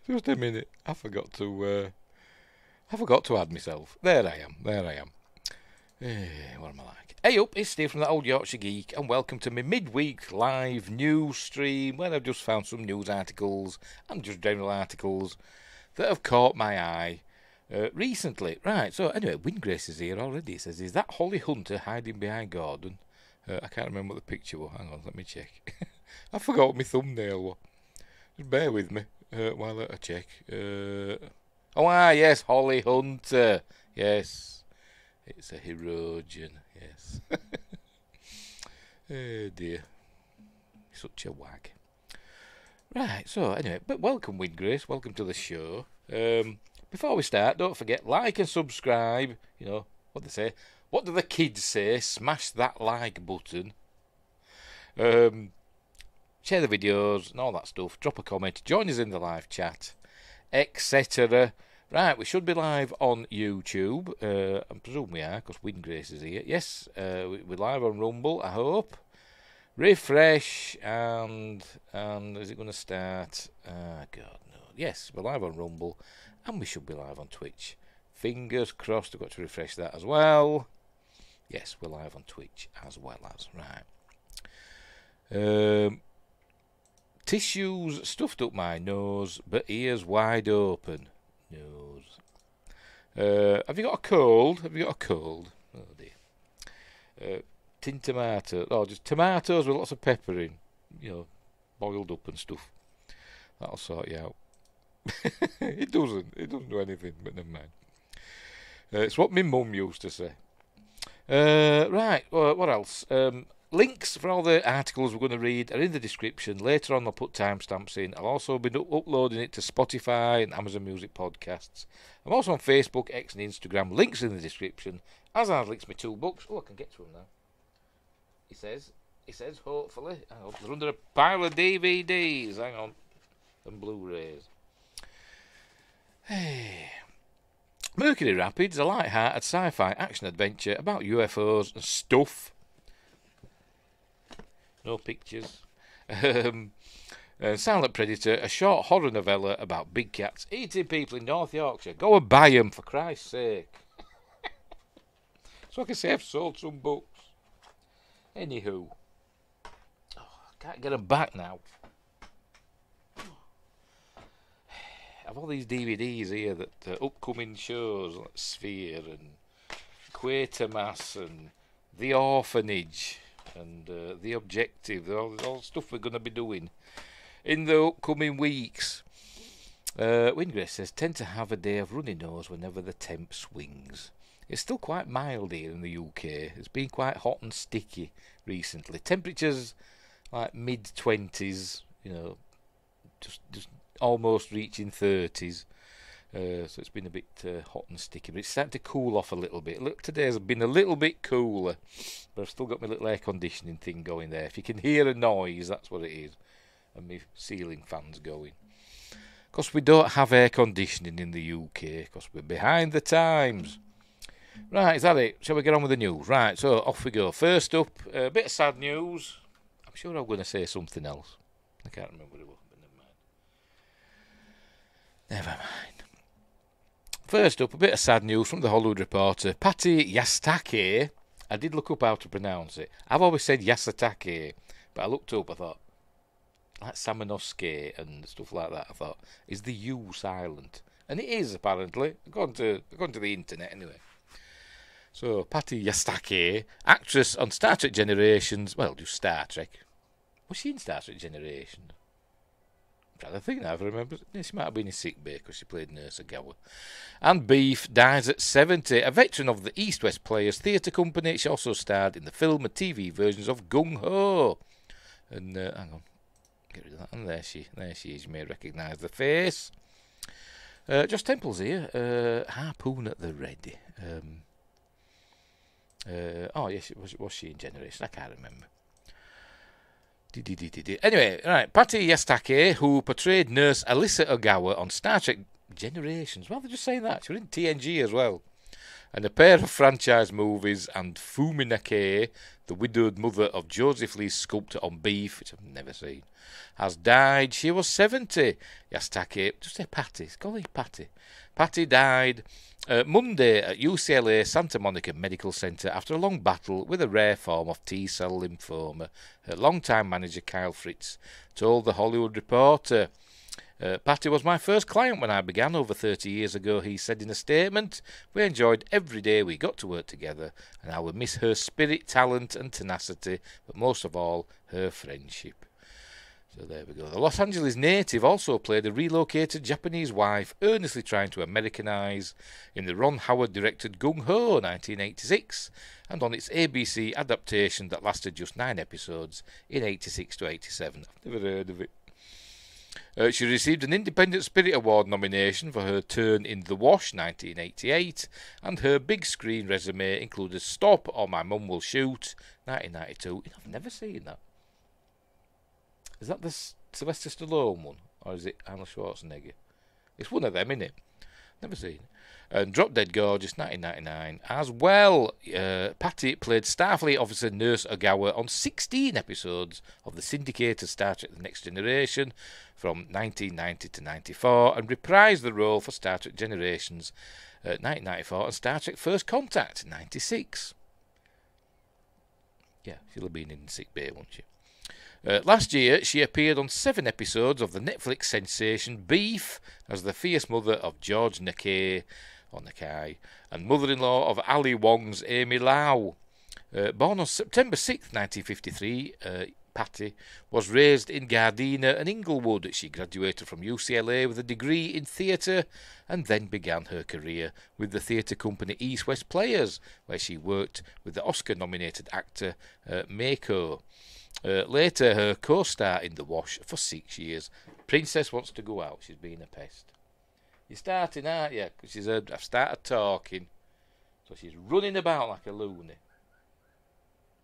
Just a minute. I forgot to add myself. There I am. What am I like? Hey up, it's Steve from the Old Yorkshire Geek, and welcome to my midweek live news stream where I've just found some news articles and just general articles that have caught my eye recently. Right, so anyway, Windgrace is here already. It says, is that Holly Hunter hiding behind Gordon? I can't remember what the picture was. Hang on, let me check. I forgot what my thumbnail was. Just bear with me while I check. Yes, Holly Hunter. Yes, it's a Herogen. Yes. Oh dear, such a wag. Right, so anyway, but welcome Windgrace, welcome to the show. Before we start, don't forget, like and subscribe. You know what they say. What do the kids say? Smash that like button. Share the videos and all that stuff. Drop a comment. Join us in the live chat, etc. Right, we should be live on YouTube. I presume we are, because Windgrace is here. Yes, we're live on Rumble, I hope. Refresh, and is it going to start? God, no. Yes, we're live on Rumble, and we should be live on Twitch. Fingers crossed, I've got to refresh that as well. Yes, we're live on Twitch as well as. Right. Tissues stuffed up my nose, but ears wide open. Nose. Have you got a cold? Oh dear. Tin tomato. Oh, just tomatoes with lots of pepper in. You know, boiled up and stuff. That'll sort you out. It doesn't do anything, but never mind. It's what my mum used to say. Right, what else? Links for all the articles we're going to read are in the description. Later on I'll put timestamps in. I'll also be uploading it to Spotify and Amazon Music Podcasts. I'm also on Facebook, X and Instagram. Links in the description. As are links to my 2 books. Oh, I can get to them now. He says, hopefully. Hang on, they're under a pile of DVDs. Hang on. And Blu-rays. Hey. Mercury Rapids, a light-hearted sci-fi action-adventure about UFOs and stuff. No pictures. Silent Predator, a short horror novella about big cats eating people in North Yorkshire. Go and buy them, for Christ's sake. So I can say I've sold some books. Anywho. Oh, I can't get them back now. I've all these DVDs here that upcoming shows like Sphere and Quatermass and The Orphanage and The Objective, all stuff we're going to be doing in the upcoming weeks. Windgrace says, tend to have a day of runny nose whenever the temp swings. It's still quite mild here in the UK. It's been quite hot and sticky recently. Temperatures like mid-20s, you know, just almost reaching 30s. So it's been a bit hot and sticky, but it's starting to cool off a little bit. Look, today's been a little bit cooler, but I've still got my little air conditioning thing going there. If you can hear a noise, that's what it is. And my ceiling fan's going. Because we don't have air conditioning in the UK, because we're behind the times. Right, is that it? Shall we get on with the news? Right, so off we go. First up, a bit of sad news. I'm sure I'm going to say something else. I can't remember what it was, but never mind. First up, a bit of sad news from the Hollywood Reporter. Patti Yasutake. I did look up how to pronounce it. I've always said Yasutake, but I looked up, I thought, like Samanosuke and stuff like that, I thought, is the U silent? And it is, apparently, according to the internet, anyway. So, Patti Yasutake, actress on Star Trek Generations, well, just Star Trek. Was she in Star Trek Generations? I think I remember. She might have been in sick bay because she played Nurse Agawa. And Beef dies at 70. A veteran of the East West Players Theatre Company. She also starred in the film and TV versions of Gung Ho. And hang on, get rid of that. And there she is. You may recognise the face. Josh Temple's here. Harpoon at the ready. Yes, was she in Generation? I can't remember. Anyway, right, Patti Yasutake, who portrayed Nurse Alyssa Ogawa on Star Trek Generations. Well, they're just saying that. She was in TNG as well. and a pair of franchise movies, and Fuminake, the widowed mother of Joseph Lee's sculptor on Beef, which I've never seen, has died. She was 70. Yasutake, just say Patti, call her Patti. Patti died Monday at UCLA Santa Monica Medical Center after a long battle with a rare form of T-cell lymphoma. Her longtime manager Kyle Fritz told The Hollywood Reporter. Patti was my first client when I began over 30 years ago, he said in a statement. We enjoyed every day we got to work together, and I will miss her spirit, talent and tenacity, but most of all, her friendship. So there we go. The Los Angeles native also played a relocated Japanese wife, earnestly trying to Americanize in the Ron Howard-directed Gung Ho 1986, and on its ABC adaptation that lasted just 9 episodes in 86 to 87. I've never heard of it. She received an Independent Spirit Award nomination for her turn in The Wash 1988, and her big screen resume included Stop or My Mum Will Shoot 1992. I've never seen that. Is that the Sylvester Stallone one, or is it Arnold Schwarzenegger? It's one of them, isn't it? Never seen it. And Drop Dead Gorgeous 1999 as well. Patti played Starfleet officer Nurse Ogawa on 16 episodes of the syndicated Star Trek The Next Generation from 1990 to 94, and reprised the role for Star Trek Generations 1994 and Star Trek First Contact 96. Yeah, she'll have been in sick bay, won't she? Last year, she appeared on 7 episodes of the Netflix sensation Beef as the fierce mother of George Nakai, or Nakai, and mother-in-law of Ali Wong's Amy Lau. Born on September 6, 1953, Patti was raised in Gardena and Inglewood. She graduated from UCLA with a degree in theatre and then began her career with the theatre company East West Players, where she worked with the Oscar-nominated actor Mako. Later, her co-star in The Wash for 6 years. Princess wants to go out. She's been a pest. You're starting, aren't you? Because she's heard I've started talking. So she's running about like a loony.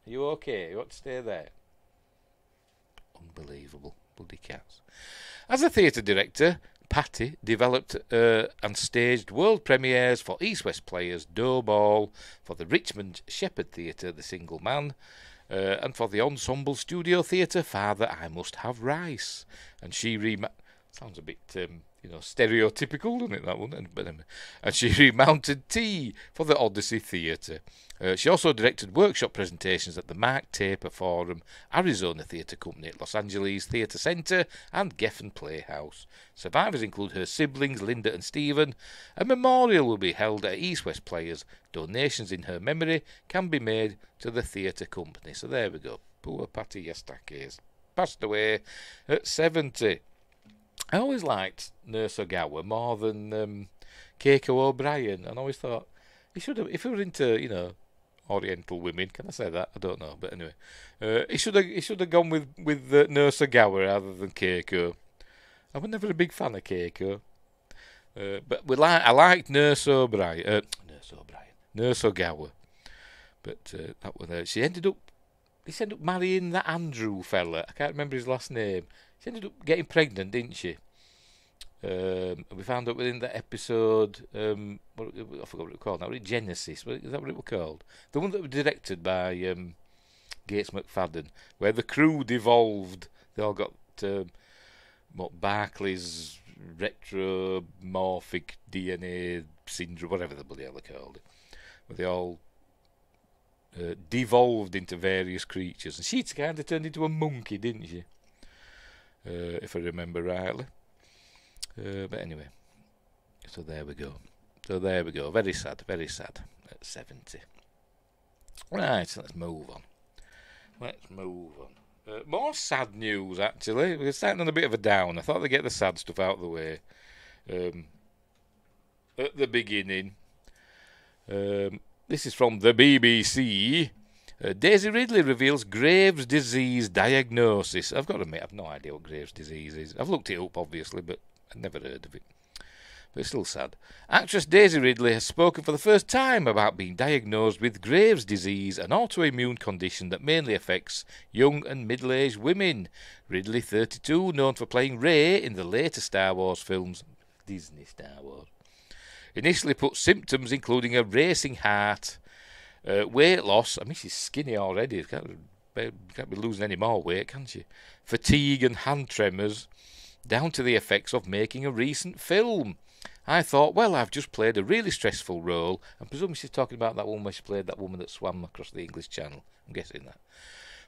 Are you okay? You want to stay there? Unbelievable. Bloody cats. As a theatre director, Patti developed and staged world premieres for East West Players, Dough Ball, for the Richmond Shepherd Theatre, The Single Man, and for the Ensemble Studio Theatre, Father, I Must Have Rice. And she sounds a bit, stereotypical, doesn't it, that one? And she remounted Tea for the Odyssey Theatre. She also directed workshop presentations at the Mark Taper Forum, Arizona Theatre Company, Los Angeles Theatre Centre, and Geffen Playhouse. Survivors include her siblings, Linda and Stephen. A memorial will be held at East West Players. Donations in her memory can be made to the theatre company. So there we go. Poor Patti Yasutake passed away at 70. I always liked Nurse Ogawa more than Keiko O'Brien, and I always thought he should have, if he were into, Oriental women, can I say that? I don't know, but anyway, he should have gone with Nurse Ogawa rather than Keiko. I was never a big fan of Keiko, but I liked Nurse Ogawa, but that was he ended up marrying that Andrew fella. I can't remember his last name. She ended up getting pregnant, didn't she? We found out within that episode, I forgot what it was called now, was it Genesis? Is that what it was called? The one that was directed by Gates McFadden, where the crew devolved. They all got Barclay's retromorphic DNA syndrome, whatever the bloody hell they called it. Where they all devolved into various creatures. And she kind of turned into a monkey, didn't she? If I remember rightly. But anyway, so there we go. Very sad at 70. Right, so let's move on. More sad news, actually. We're starting on a bit of a down. I thought they'd get the sad stuff out of the way at the beginning. This is from the BBC. Daisy Ridley reveals Graves' disease diagnosis. I've got to admit, I've no idea what Graves' disease is. I've looked it up, obviously, but I've never heard of it. But it's still sad. Actress Daisy Ridley has spoken for the first time about being diagnosed with Graves' disease, an autoimmune condition that mainly affects young and middle-aged women. Ridley, 32, known for playing Rey in the later Star Wars films, Disney Star Wars, Initially put symptoms including a racing heart, weight loss. I mean, she's skinny already. Can't be losing any more weight, can she? Fatigue and hand tremors, down to the effects of making a recent film. I thought, well, I've just played a really stressful role. I'm presuming she's talking about that woman where she played that woman that swam across the English Channel. I'm guessing that.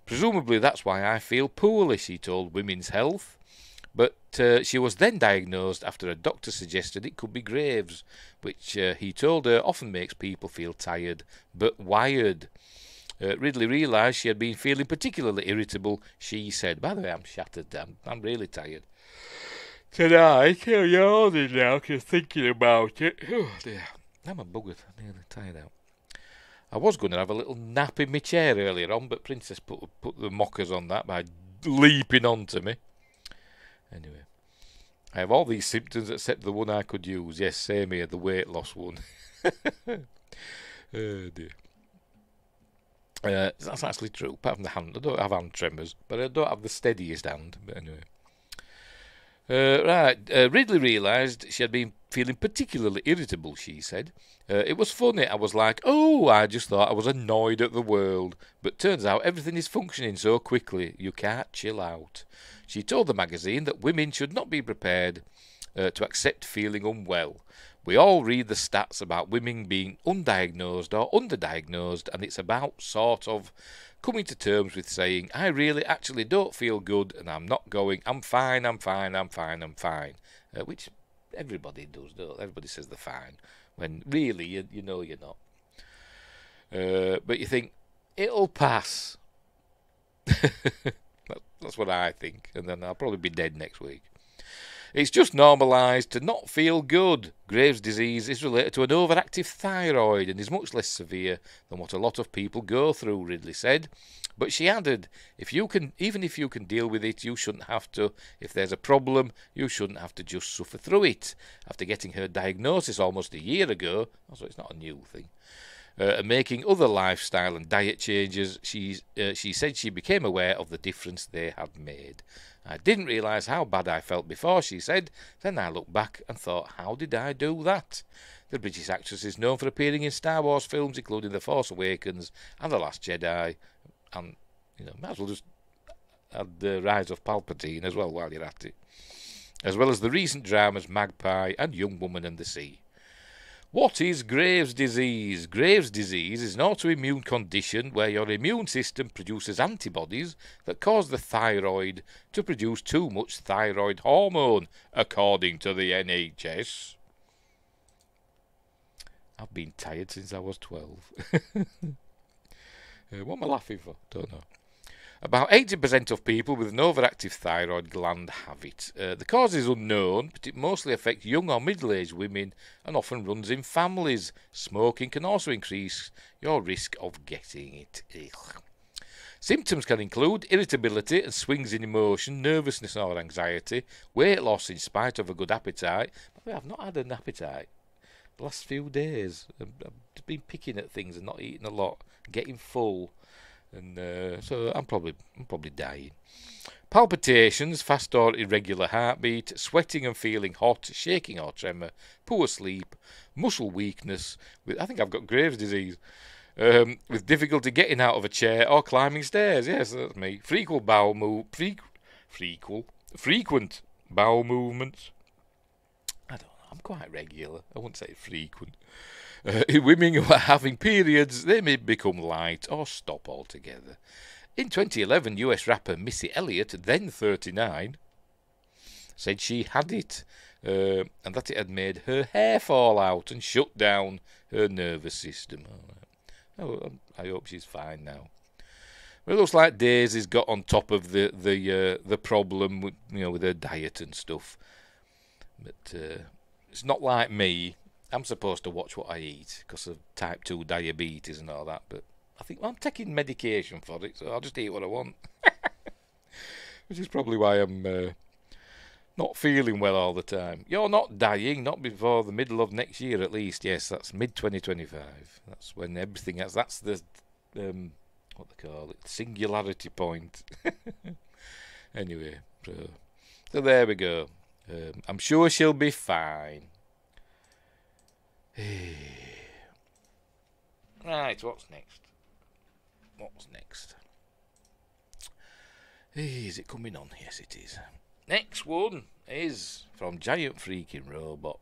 Presumably that's why I feel poorly, she told Women's Health. But she was then diagnosed after a doctor suggested it could be Graves, which he told her often makes people feel tired but wired. Ridley realised she had been feeling particularly irritable. She said, by the way, I'm shattered. I'm really tired. Tonight, I'm yawning now because thinking about it. Oh dear, I'm a buggered. I'm nearly tired out. I was going to have a little nap in my chair earlier on, but Princess put the mockers on that by leaping onto me. Anyway, I have all these symptoms except the one I could use. Yes, same here, the weight loss one. Oh dear. That's actually true. Apart from the hand, I don't have hand tremors, but I don't have the steadiest hand. But anyway. Ridley realised she had been feeling particularly irritable, she said. It was funny. I was like, oh, I just thought I was annoyed at the world. But turns out everything is functioning so quickly, you can't chill out. She told the magazine that women should not be prepared to accept feeling unwell. We all read the stats about women being undiagnosed or underdiagnosed, and it's about sort of coming to terms with saying, I really actually don't feel good, and I'm not going, I'm fine, which everybody does, don't they? Everybody says they're fine, when really, you know you're not. But you think, it'll pass. That's what I think, and then I'll probably be dead next week. It's just normalised to not feel good. Graves' disease is related to an overactive thyroid and is much less severe than what a lot of people go through, Ridley said. But she added, even if you can deal with it, you shouldn't have to. If there's a problem, you shouldn't have to just suffer through it. After getting her diagnosis almost a year ago, so it's not a new thing, and making other lifestyle and diet changes, she said she became aware of the difference they had made. I didn't realise how bad I felt before, she said. Then I looked back and thought, how did I do that? The British actress is known for appearing in Star Wars films, including The Force Awakens and The Last Jedi. And, might as well just add the Rise of Palpatine as well while you're at it. As well as the recent dramas Magpie and Young Woman and the Sea. What is Graves' disease? Graves' disease is an autoimmune condition where your immune system produces antibodies that cause the thyroid to produce too much thyroid hormone, according to the NHS. I've been tired since I was 12. What am I laughing for? Don't know. About 80% of people with an overactive thyroid gland have it. The cause is unknown, but it mostly affects young or middle-aged women and often runs in families. Smoking can also increase your risk of getting it. Ugh. Symptoms can include irritability and swings in emotion, nervousness or anxiety, weight loss in spite of a good appetite. By the way, I've not had an appetite the last few days. I've been picking at things and not eating a lot, getting full. And so I'm probably dying. Palpitations, fast or irregular heartbeat, sweating and feeling hot, shaking or tremor, poor sleep, muscle weakness. I think I've got Graves' disease. With difficulty getting out of a chair or climbing stairs. Yes, that's me. Frequent bowel movements. I don't know. I'm quite regular. I wouldn't say frequent. Women who are having periods, they may become light or stop altogether. In 2011, US rapper Missy Elliott, then 39, said she had it, and that it had made her hair fall out and shut down her nervous system. Oh, I hope she's fine now. Well, it looks like Daisy's got on top of the problem with, with her diet and stuff. But it's not like me. I'm supposed to watch what I eat because of type 2 diabetes and all that, but I think I'm taking medication for it, so I'll just eat what I want. Which is probably why I'm not feeling well all the time. You're not dying, not before the middle of next year at least. Yes, that's mid-2025. That's when everything else, that's the, what they call it, singularity point. Anyway, so there we go. I'm sure she'll be fine. Right, what's next? Is it coming on? Yes, it is. Next one is from Giant Freaking Robot.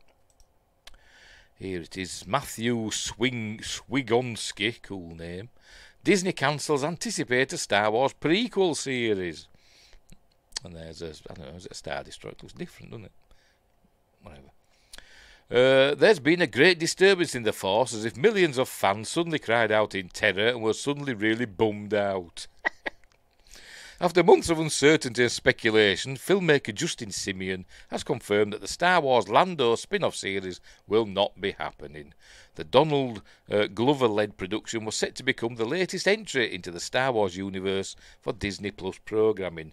Here it is. Matthew Swigonski, cool name. Disney cancels anticipated Star Wars prequel series. And there's a, I don't know, is it a Star Destroyer? It looks different, doesn't it? Whatever. There's been a great disturbance in the Force, as if millions of fans suddenly cried out in terror and were suddenly really bummed out. After months of uncertainty and speculation, filmmaker Justin Simien has confirmed that the Star Wars Lando spin-off series will not be happening. The Donald Glover-led production was set to become the latest entry into the Star Wars universe for Disney Plus programming.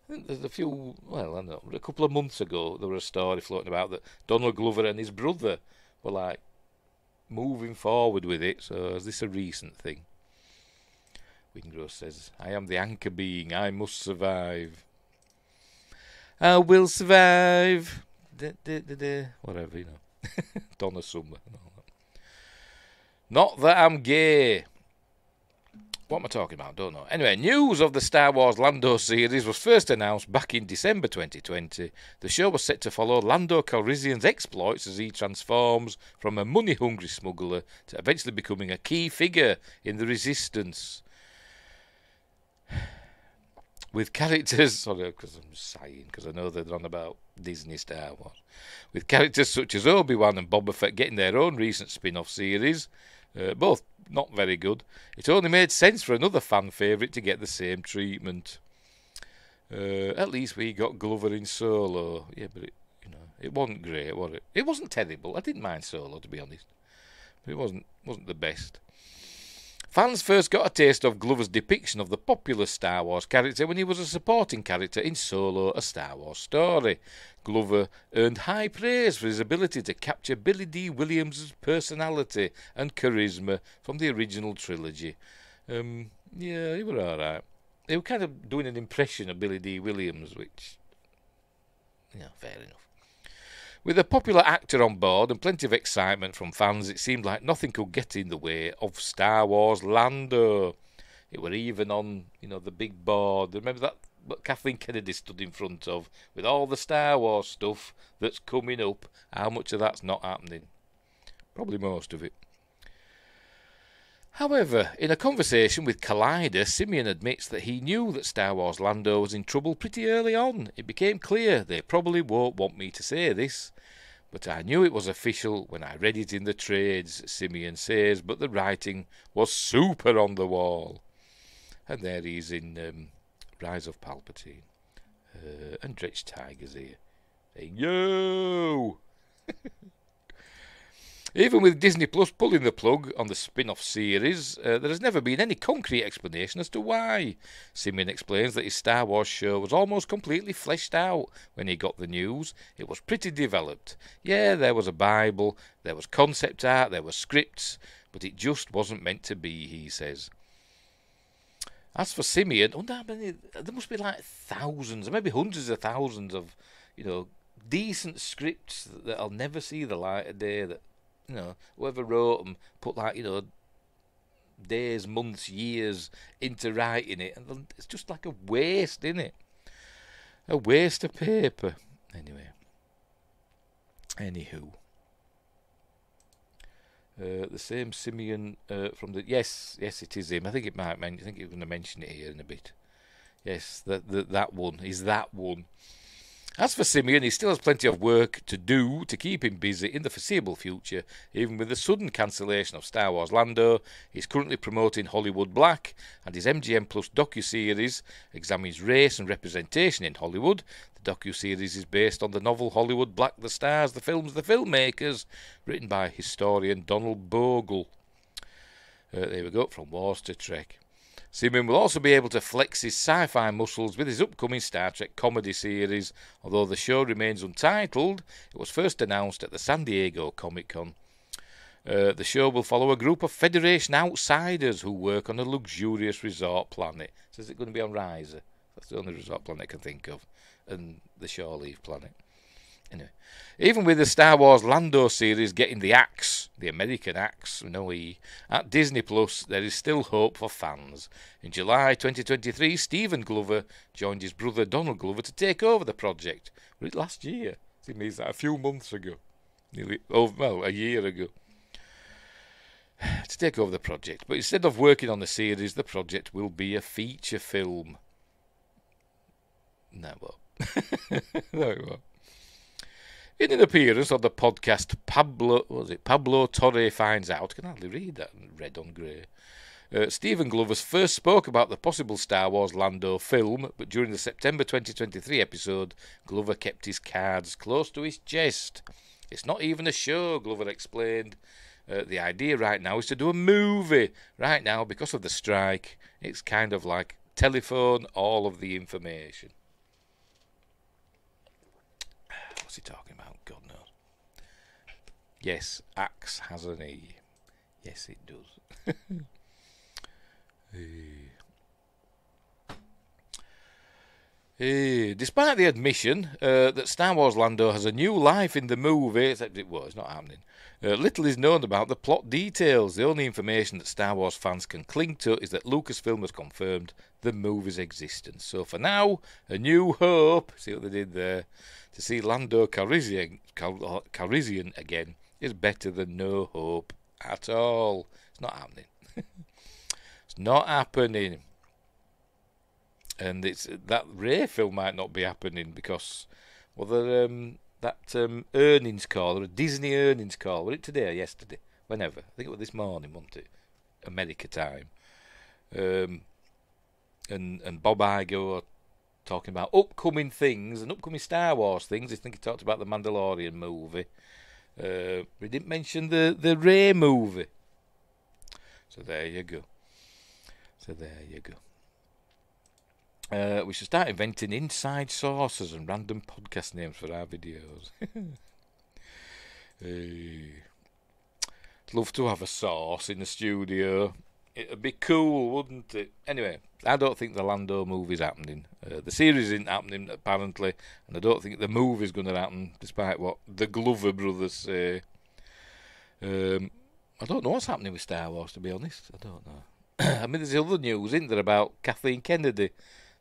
I think there's a couple of months ago, there was a story floating about that Donald Glover and his brother were like moving forward with it. So is this a recent thing? Wingrose says, I am the anchor being, I must survive. I will survive. Whatever, you know. Donna Summer. Not that I'm gay. What am I talking about? Don't know. Anyway, news of the Star Wars Lando series was first announced back in December 2020. The show was set to follow Lando Calrissian's exploits as he transforms from a money-hungry smuggler to eventually becoming a key figure in the Resistance. With characters, sorry, because I'm sighing, because I know they're on about Disney Star Wars. With characters such as Obi-Wan and Boba Fett getting their own recent spin-off series, both not very good, it only made sense for another fan favourite to get the same treatment. At least we got Glover in Solo. Yeah, but it wasn't great, was it? It wasn't terrible. I didn't mind Solo, to be honest, but it wasn't the best. Fans first got a taste of Glover's depiction of the popular Star Wars character when he was a supporting character in Solo, A Star Wars Story. Glover earned high praise for his ability to capture Billy D. Williams' personality and charisma from the original trilogy. Yeah, he was alright. They were kind of doing an impression of Billy D. Williams, which, fair enough. With a popular actor on board and plenty of excitement from fans, it seemed like nothing could get in the way of Star Wars Lando. It were even on, the big board. Remember that what Kathleen Kennedy stood in front of with all the Star Wars stuff that's coming up? How much of that's not happening? Probably most of it. However, in a conversation with Collider, Simeon admits that he knew that Star Wars Lando was in trouble pretty early on. It became clear they probably won't want me to say this, but I knew it was official when I read it in the trades, Simeon says, but the writing was super on the wall. And there he is in Rise of Palpatine. And Dretch Tiger's here, saying, yo! Even with Disney Plus pulling the plug on the spin-off series, there has never been any concrete explanation as to why. Simeon explains that his Star Wars show was almost completely fleshed out when he got the news. It was pretty developed. Yeah, there was a Bible, there was concept art, there were scripts, but it just wasn't meant to be, he says. As for Simeon, there must be like thousands, maybe hundreds of thousands of, decent scripts that I'll never see the light of day, that whoever wrote them put days, months, years into writing it, and it's just like a waste, isn't it? A waste of paper. Anywho, the same Simeon from the yes, it is him. I think you're going to mention it here in a bit. Yes, that one is that one. As for Simeon, he still has plenty of work to do to keep him busy in the foreseeable future. Even with the sudden cancellation of Star Wars Lando, he's currently promoting Hollywood Black, and his MGM Plus docuseries examines race and representation in Hollywood. The docuseries is based on the novel Hollywood Black, The Stars, the Films, the Filmmakers, written by historian Donald Bogle. There we go, from Wars to Trek. Simeon will also be able to flex his sci-fi muscles with his upcoming Star Trek comedy series. Although the show remains untitled, it was first announced at the San Diego Comic-Con. The show will follow a group of Federation outsiders who work on a luxurious resort planet. So is it going to be on Riser? That's the only resort planet I can think of. And the Shore Leave planet. Anyway, even with the Star Wars Lando series getting the axe, the American axe, no E, at Disney Plus, there is still hope for fans. In July 2023, Stephen Glover joined his brother Donald Glover to take over the project. Was it last year? It means that a few months ago. A year ago. To take over the project. But instead of working on the series, the project will be a feature film. No, it won't. No, it won't. In an appearance on the podcast, Pablo Torre Finds Out. I can hardly read that red on grey. Stephen Glover first spoke about the possible Star Wars Lando film, but during the September 2023 episode, Glover kept his cards close to his chest. It's not even a show, Glover explained. The idea right now is to do a movie. Right now, because of the strike, it's kind of like telephone all of the information. What's he talking about? God knows. Yes, axe has an E. Yes, it does. Despite the admission that Star Wars Lando has a new life in the movie, except it's not happening, little is known about the plot details. The only information that Star Wars fans can cling to is that Lucasfilm has confirmed the movie's existence. So for now, a new hope, see what they did there, to see Lando Calrissian again is better than no hope at all. It's not happening. It's not happening. And it's that Rey film might not be happening because, that earnings call, or a Disney earnings call, was it today or yesterday? Whenever. I think it was this morning, wasn't it? America time. And Bob Iger talking about upcoming things and upcoming Star Wars things. I think he talked about the Mandalorian movie. We didn't mention the Rey movie. So there you go. We should start inventing inside sources and random podcast names for our videos. I'd love to have a source in the studio. It'd be cool, wouldn't it? Anyway, I don't think the Lando movie's happening. The series isn't happening, apparently, and I don't think the movie's going to happen, despite what the Glover brothers say. I don't know what's happening with Star Wars, to be honest. I don't know. I mean, there's other news, isn't there, about Kathleen Kennedy.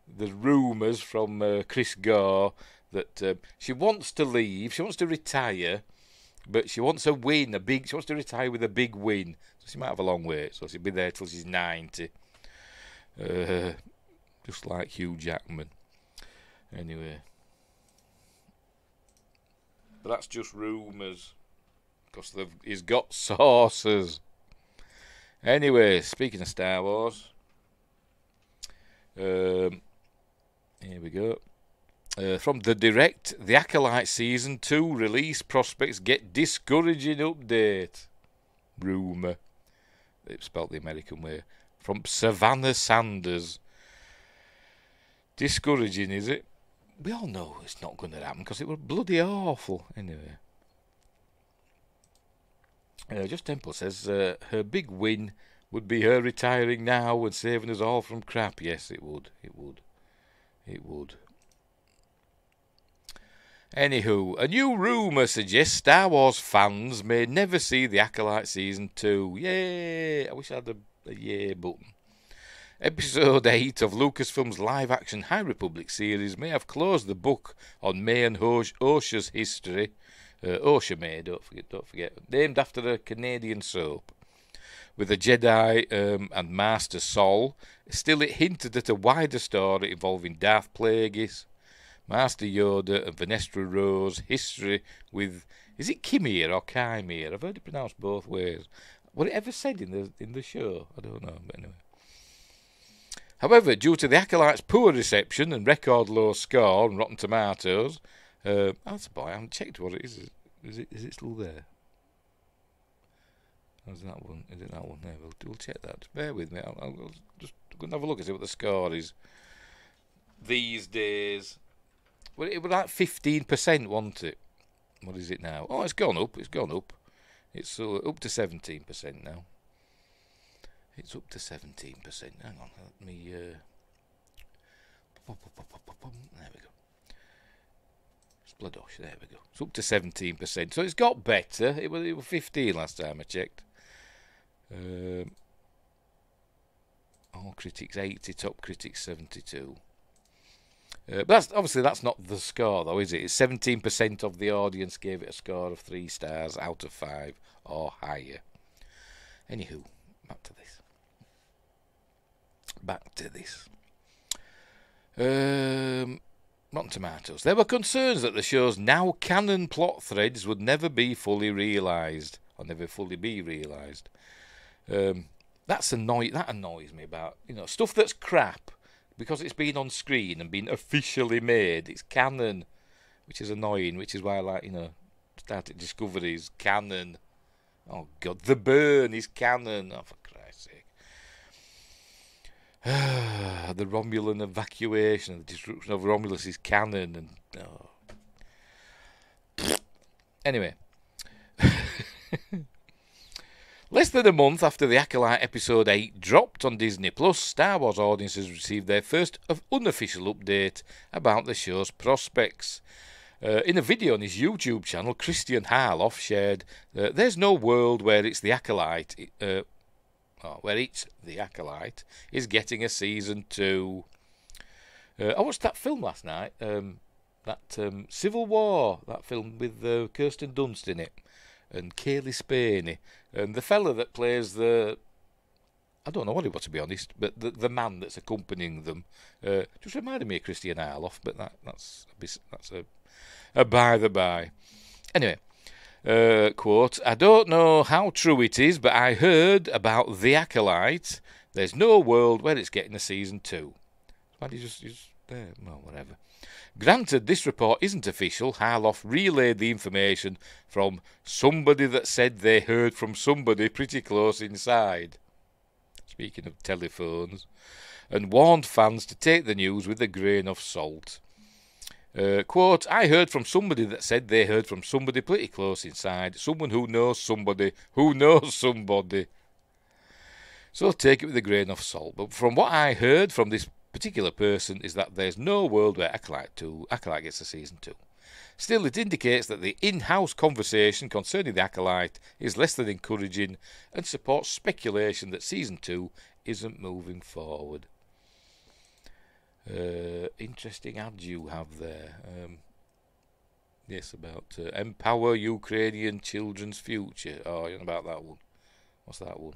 There's rumours from Chris Gore that she wants to leave, she wants to retire, but she wants a win, she wants to retire with a big win. So she might have a long wait, so she'll be there till she's 90. Just like Hugh Jackman. Anyway. But that's just rumours, because he's got sources. Anyway, speaking of Star Wars, here we go. From The Direct, the Acolyte Season 2 release prospects get discouraging update. Rumour. They've spelt the American way. From Savannah Sanders. Discouraging, is it? We all know it's not going to happen because it was bloody awful. Anyway. Just Temple says her big win would be her retiring now and saving us all from crap. Yes, it would. It would. Anywho, a new rumour suggests Star Wars fans may never see the Acolyte Season 2. Yay! I wish I had a yay button. Episode 8 of Lucasfilm's live-action High Republic series may have closed the book on May and Osha's history. Osha May, don't forget. Named after a Canadian soap. With the Jedi and Master Sol, still it hinted at a wider story involving Darth Plagueis, Master Yoda and Venestra Rose, history with, is it Kimir or Chimere? I've heard it pronounced both ways. Was it ever said in the show? I don't know, but anyway. However, due to the Acolyte's poor reception and record low score on Rotten Tomatoes, that's a boy, I haven't checked what it is. Is it still there? Or is that one? Is it that one there? We'll check that. Just bear with me. I'll just go and have a look and see what the score is these days. Well, it was like 15%, wasn't it? What is it now? Oh, it's gone up. It's up to 17% now. It's up to 17%. Hang on, let me. There we go. Spladosh, there we go. It's up to 17%. So it's got better. It was 15 last time I checked. All critics 80, top critics 72. But that's not the score, though, is it? It's 17% of the audience gave it a score of 3 stars out of 5 or higher. Anywho, back to this. Rotten Tomatoes. There were concerns that the show's now canon plot threads would never be fully realised, or never fully be realised. That annoys me about, stuff that's crap, because it's been on screen and been officially made. It's canon, which is annoying, which is why I like, Started Discovery's canon. Oh, God, The Burn is canon. Oh, for Christ's sake. The Romulan evacuation, the destruction of Romulus is canon. Anyway. Less than a month after the Acolyte Episode 8 dropped on Disney+, Star Wars audiences received their first unofficial update about the show's prospects. In a video on his YouTube channel, Christian Harloff shared, "There's no world where it's the Acolyte, is getting a season 2. I watched that film last night, Civil War, that film with Kirsten Dunst in it, and Kaylee Spaney, and the fella that plays I don't know what it was, to be honest, but the man that's accompanying them just reminded me of Christian Harloff, but that's a by the by. Anyway, quote, "I don't know how true it is, but I heard about The Acolyte. There's no world where it's getting a season 2. Why did you just there? Well, whatever. Granted, this report isn't official. Harloff relayed the information from somebody that said they heard from somebody pretty close inside," speaking of telephones, "and warned fans to take the news with a grain of salt. Quote, I heard from somebody that said they heard from somebody pretty close inside, someone who knows somebody who knows somebody. So take it with a grain of salt. But from what I heard from this particular person is that there's no world where Acolyte gets a season 2. Still, it indicates that the in-house conversation concerning the Acolyte is less than encouraging and supports speculation that season 2 isn't moving forward." Interesting ad you have there. Yes, about empower Ukrainian children's future. Oh, you know about that one. What's that one?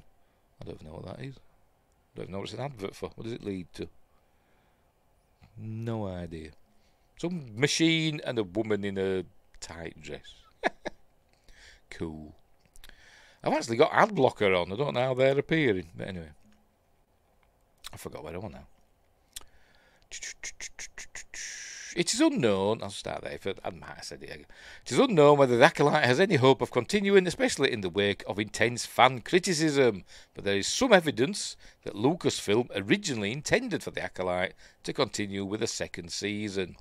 I don't know what that is. I don't know what it's an advert for. What does it lead to? No idea. Some machine and a woman in a tight dress. Cool. I've actually got ad blocker on. I don't know how they're appearing. But anyway. I forgot where I'm on now. It is unknown. I'll start there. I might have said it again. It is unknown whether the Acolyte has any hope of continuing, especially in the wake of intense fan criticism. But there is some evidence that Lucasfilm originally intended for the Acolyte to continue with a second season.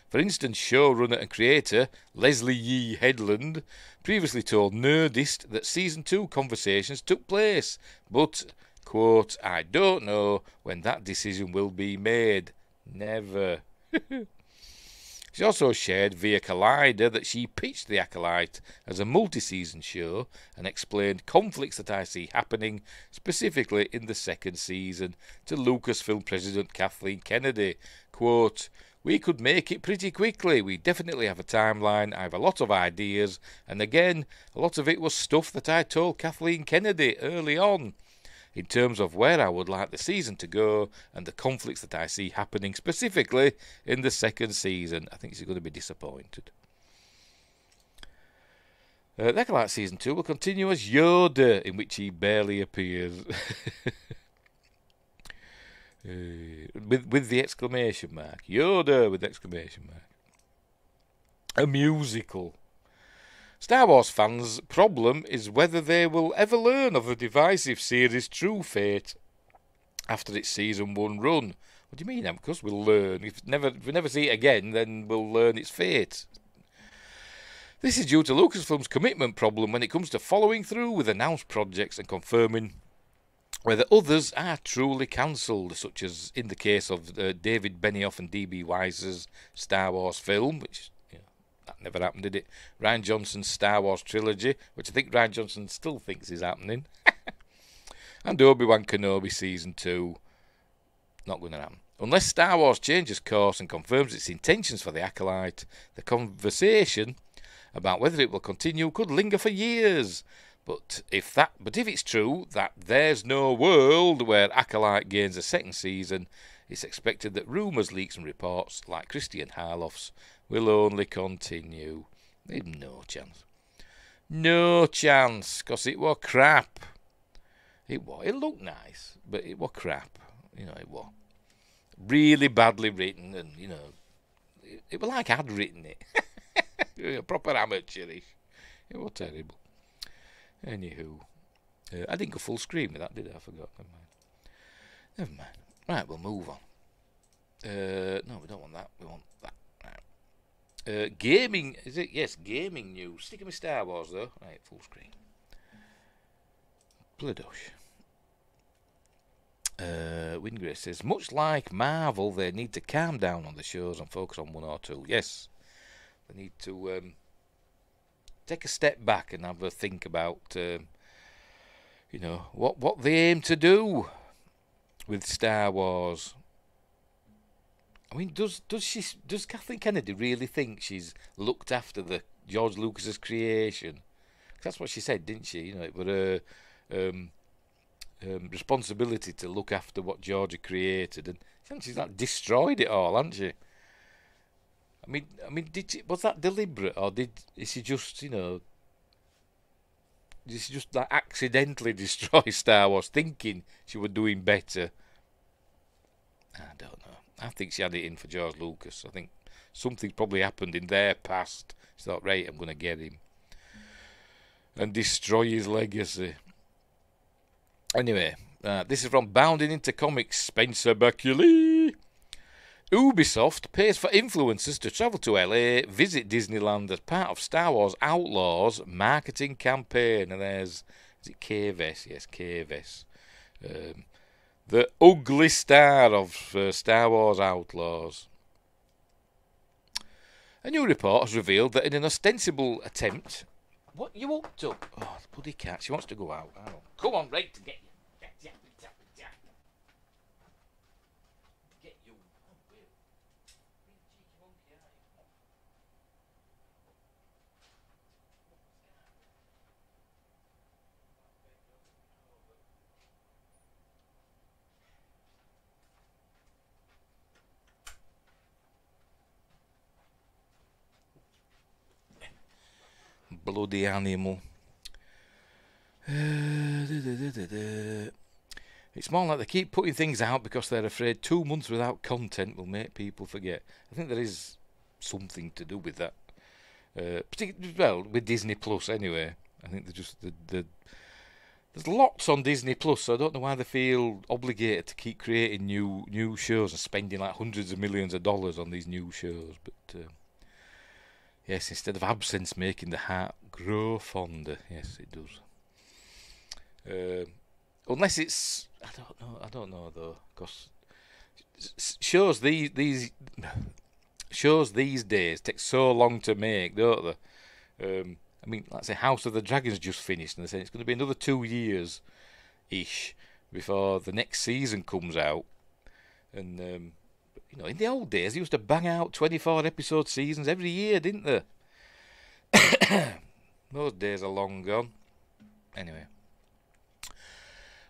For instance, showrunner and creator Leslie Yee Headland previously told Nerdist that season 2 conversations took place, but, quote, I don't know when that decision will be made. Never. She also shared via Collider that she pitched The Acolyte as a multi-season show and explained conflicts that I see happening, specifically in the second season, to Lucasfilm President Kathleen Kennedy. Quote, we could make it pretty quickly. We definitely have a timeline. I have a lot of ideas. And again, a lot of it was stuff that I told Kathleen Kennedy early on. In terms of where I would like the season to go and the conflicts that I see happening specifically in the second season, I think she's going to be disappointed. The Acolyte season 2 will continue as Yoda, in which he barely appears. with the exclamation mark. Yoda with the exclamation mark. A musical. Star Wars fans' problem is whether they will ever learn of the divisive series' true fate after its season 1 run. What do you mean? Of course we'll learn. If we never see it again, then we'll learn its fate. This is due to Lucasfilm's commitment problem when it comes to following through with announced projects and confirming whether others are truly cancelled, such as in the case of David Benioff and D.B. Wise's Star Wars film, which That never happened, did it? Rian Johnson's Star Wars trilogy, which I think Rian Johnson still thinks is happening. And Obi-Wan Kenobi Season 2, not going to happen. Unless Star Wars changes course and confirms its intentions for the Acolyte, the conversation about whether it will continue could linger for years. But if it's true that there's no world where Acolyte gains a second season, it's expected that rumours, leaks and reports, like Christian Harloff's, will only continue. They've no chance. No chance, because it was crap. It looked nice, but it was crap. It was really badly written, and, it was like I'd written it. Proper amateurish. It was terrible. Anywho, I didn't go full screen with that, did I? I forgot. Never mind. Right, we'll move on. No, we don't want that. We want that. Right. Gaming, is it? Yes, gaming news. Sticking with Star Wars, though. Right, full screen. Bloodosh. Wingrace says, much like Marvel, they need to calm down on the shows and focus on one or two. Yes, they need to take a step back and have a think about, what they aim to do with Star Wars. I mean, does Kathleen Kennedy really think she's looked after the George Lucas's creation? That's what she said, didn't she? It was her responsibility to look after what George had created, and she's like destroyed it all, hasn't she? I mean, was that deliberate, or is she just, did she just like accidentally destroy Star Wars, thinking she was doing better? I don't know. I think she had it in for George Lucas. I think something probably happened in their past. She thought, right, I'm going to get him and destroy his legacy. Anyway, this is from Bounding Into Comics, Spencer Beckley. Ubisoft pays for influencers to travel to LA, visit Disneyland as part of Star Wars Outlaws marketing campaign. And is it Kves? Yes, Kves. The ugly star of Star Wars Outlaws. A new report has revealed that in an ostensible attempt... What you up to? Oh, the bloody cat. She wants to go out. Oh. Come on, right, to get you. Get you. Oh, weird. Cheeky monkey, are you? Bloody animal. It's more like they keep putting things out because they're afraid 2 months without content will make people forget. I think there is something to do with that. Particularly, with Disney Plus anyway. I think there's lots on Disney Plus, so I don't know why they feel obligated to keep creating new shows and spending like hundreds of millions of dollars on these new shows. But yes, instead of absence making the heart grow fonder. Yes, it does. Unless it's, I don't know though, because shows these days take so long to make, don't they? I mean, let's say House of the Dragons just finished, and they say it's going to be another 2 years ish before the next season comes out. And in the old days, they used to bang out 24 episode seasons every year, didn't they? Those days are long gone. Anyway.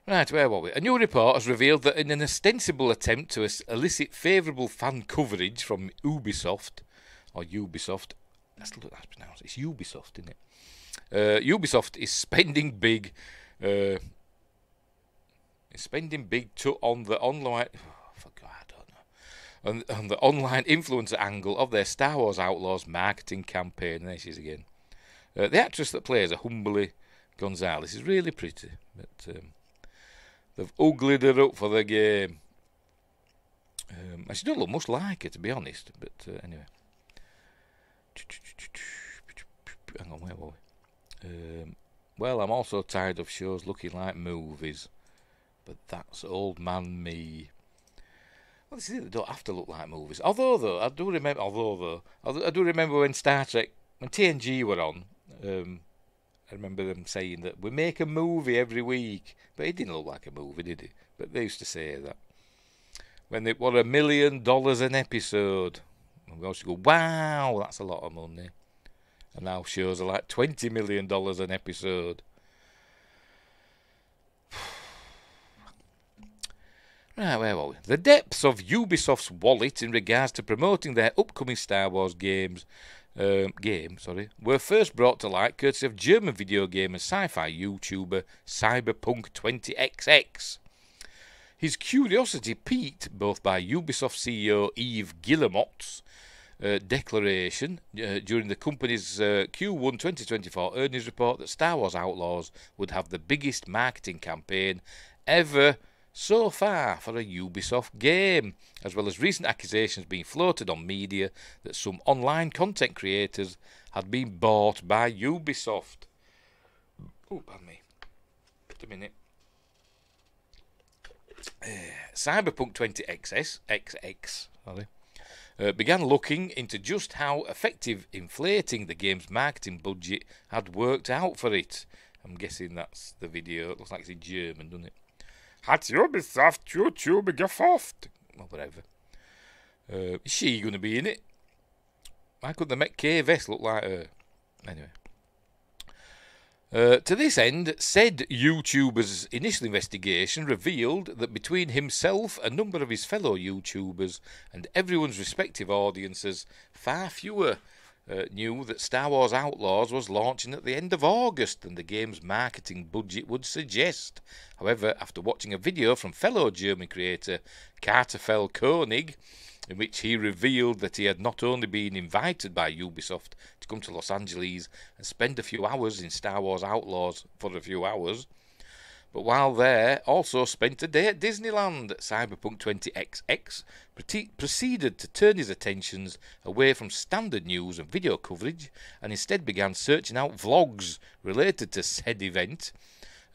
Right, where were we? A new report has revealed that in an ostensible attempt to elicit favourable fan coverage from Ubisoft, that's pronounced. It's Ubisoft, isn't it? Ubisoft is spending big. On the online. On the online influencer angle of their Star Wars Outlaws marketing campaign. There she is again. The actress that plays Humbly Gonzalez is really pretty, but they've uglied her up for the game. And she don't look much like her, to be honest. But anyway. Hang on, where were we? Well, I'm also tired of shows looking like movies. But that's old man me. Well, this is it, they don't have to look like movies. Although, though, I do remember when Star Trek, when TNG were on, I remember them saying that we make a movie every week. But it didn't look like a movie, did it? But they used to say that. When it was $1 million an episode. And we also go, wow, that's a lot of money. And now shows are like $20 million an episode. Right, where were we? The depths of Ubisoft's wallet in regards to promoting their upcoming Star Wars were first brought to light courtesy of German video game and sci-fi YouTuber Cyberpunk 20XX. His curiosity piqued both by Ubisoft CEO Yves Guillemot's declaration during the company's Q1 2024 earnings report that Star Wars Outlaws would have the biggest marketing campaign ever so far for a Ubisoft game, as well as recent accusations being floated on media that some online content creators had been bought by Ubisoft. Oh, pardon me. Just a minute. Cyberpunk 20XX began looking into just how effective inflating the game's marketing budget had worked out for it. I'm guessing that's the video. It looks like it's in German, doesn't it? Hat Ubisoft YouTube gekauft? Well, whatever. Is she going to be in it? Why couldn't they make Kay Vess look like her? Anyway. To this end, said YouTuber's initial investigation revealed that between himself, a number of his fellow YouTubers, and everyone's respective audiences, far fewer knew that Star Wars Outlaws was launching at the end of August than the game's marketing budget would suggest. However, after watching a video from fellow German creator Kartoffel Koenig, in which he revealed that he had not only been invited by Ubisoft to come to Los Angeles and spend a few hours in Star Wars Outlaws for a few hours, but while there also spent a day at Disneyland, Cyberpunk 20XX proceeded to turn his attentions away from standard news and video coverage and instead began searching out vlogs related to said event,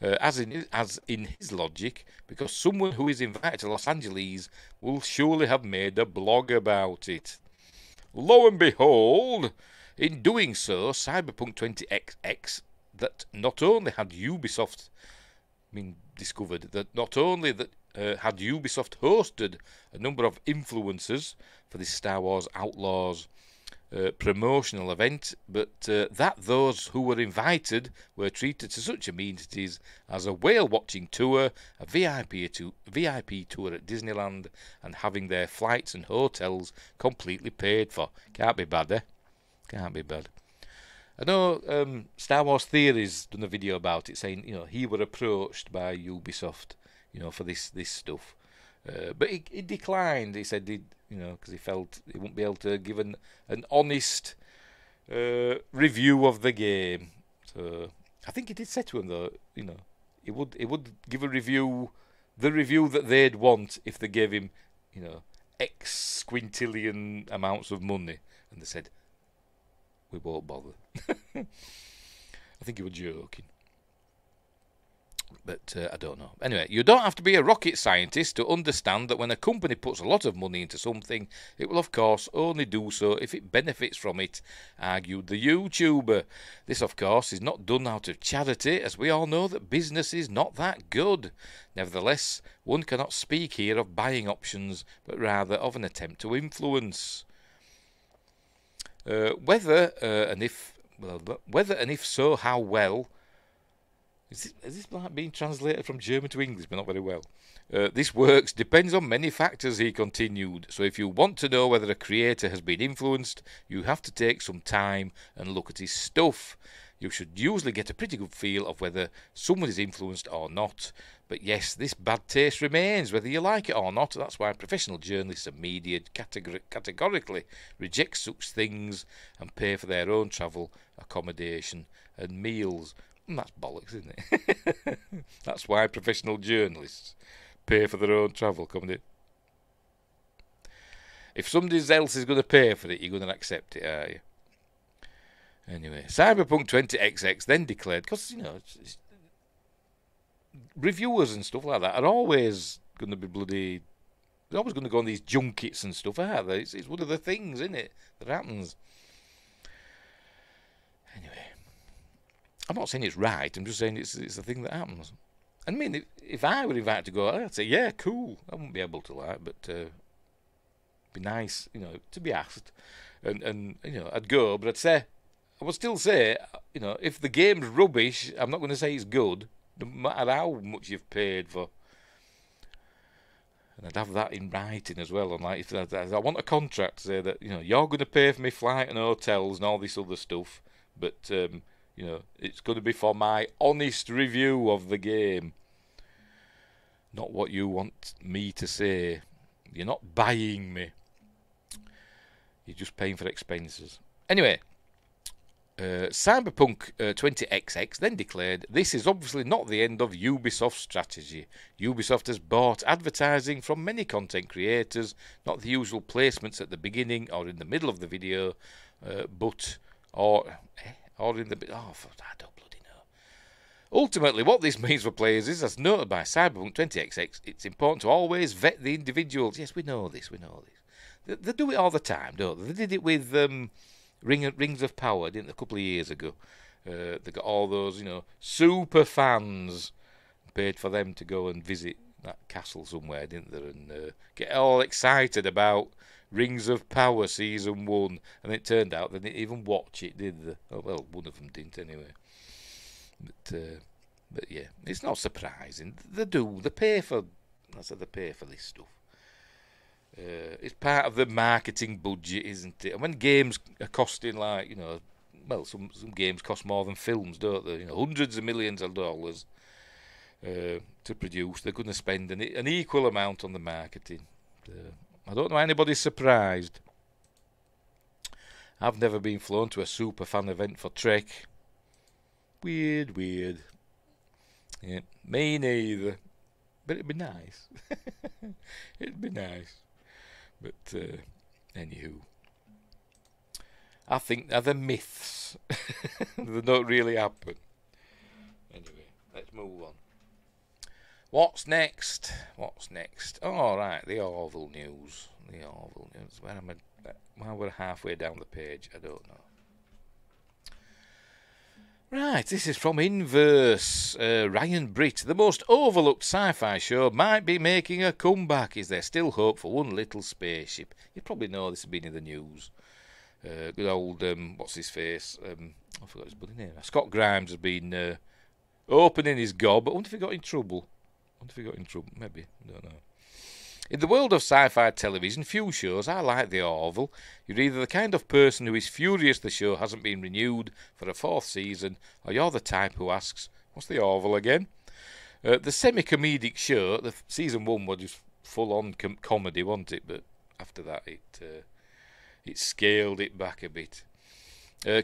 as in his logic, because someone who is invited to Los Angeles will surely have made a blog about it. Lo and behold, in doing so, Cyberpunk 20XX that not only had Ubisoft discovered that not only that had Ubisoft hosted a number of influencers for this Star Wars Outlaws promotional event, but that those who were invited were treated to such amenities as a whale watching tour, a VIP tour at Disneyland, and having their flights and hotels completely paid for. Can't be bad, eh? Can't be bad. I know Star Wars Theory's done a video about it, saying he were approached by Ubisoft, for this stuff, but he declined. He said because he felt he wouldn't be able to give an honest review of the game. So I think he did say to him though, he would give a review, the review that they'd want if they gave him, X squintillion amounts of money, and they said, we won't bother. I think he was joking. But I don't know. Anyway, you don't have to be a rocket scientist to understand that when a company puts a lot of money into something, it will of course only do so if it benefits from it, argued the YouTuber. This of course is not done out of charity, as we all know that business is not that good. Nevertheless, one cannot speak here of buying options, but rather of an attempt to influence. Whether and if so, how well. Is this like being translated from German to English, but not very well? This works depends on many factors, he continued. So if you want to know whether a creator has been influenced, you have to take some time and look at his stuff. You should usually get a pretty good feel of whether someone is influenced or not. But yes, this bad taste remains, whether you like it or not. That's why professional journalists and media categorically reject such things and pay for their own travel, accommodation and meals. That's bollocks, isn't it? That's why professional journalists pay for their own travel, accommodation. If somebody else is going to pay for it, you're going to accept it, are you? Anyway, Cyberpunk 20XX then declared, because, reviewers and stuff like that are always going to be bloody They're always going to go on these junkets and stuff, aren't they? It's one of the things, isn't it, that happens. Anyway, I'm not saying it's right. I'm just saying it's a thing that happens. I mean, if I were invited to go, I'd say, yeah, cool. I wouldn't be able to, like, but it'd be nice, you know, to be asked. And you know, I'd go, but I would still say, you know, if the game's rubbish, I'm not going to say it's good, no matter how much you've paid for. And I'd have that in writing as well. And like, if I want a contract to say that, you know, you're going to pay for me flight and hotels and all this other stuff, but you know, it's going to be for my honest review of the game, not what you want me to say. You're not buying me. You're just paying for expenses. Anyway, Cyberpunk 20XX then declared, this is obviously not the end of Ubisoft's strategy. Ubisoft has bought advertising from many content creators, not the usual placements at the beginning or in the middle of the video, or in the... Oh, I don't bloody know. Ultimately, what this means for players is, as noted by Cyberpunk 20XX, it's important to always vet the individuals. Yes, we know this. They do it all the time, don't they? They did it with Rings of Power, didn't they, a couple of years ago? They got all those, you know, super fans, paid for them to go and visit that castle somewhere, didn't they? And get all excited about Rings of Power Season 1. And it turned out they didn't even watch it, did they? Oh, well, one of them didn't anyway. But yeah, it's not surprising. They pay for... I said they pay for this stuff. It's part of the marketing budget, isn't it? And when games are costing, like, you know, well, some games cost more than films, don't they? You know, hundreds of millions of dollars to produce. They're going to spend an equal amount on the marketing. I don't know why anybody's surprised. I've never been flown to a super fan event for Trek. Weird. Yeah, me neither. But it'd be nice. It'd be nice. But, anywho, I think they're myths. They don't really happen. Anyway, let's move on. What's next? Oh, right, the Orville news. Where we're halfway down the page, I don't know. Right, this is from Inverse. Ryan Britt. The most overlooked sci-fi show might be making a comeback. Is there still hope for one little spaceship? You probably know this has been in the news. Good old, what's his face? I forgot his bloody name. Scott Grimes has been opening his gob. But I wonder if he got in trouble. Maybe. I don't know. In the world of sci-fi television, few shows are like The Orville. You're either the kind of person who is furious the show hasn't been renewed for a 4th season, or you're the type who asks, what's The Orville again? The semi-comedic show, the season 1 was just full-on comedy, wasn't it? But after that, it scaled it back a bit.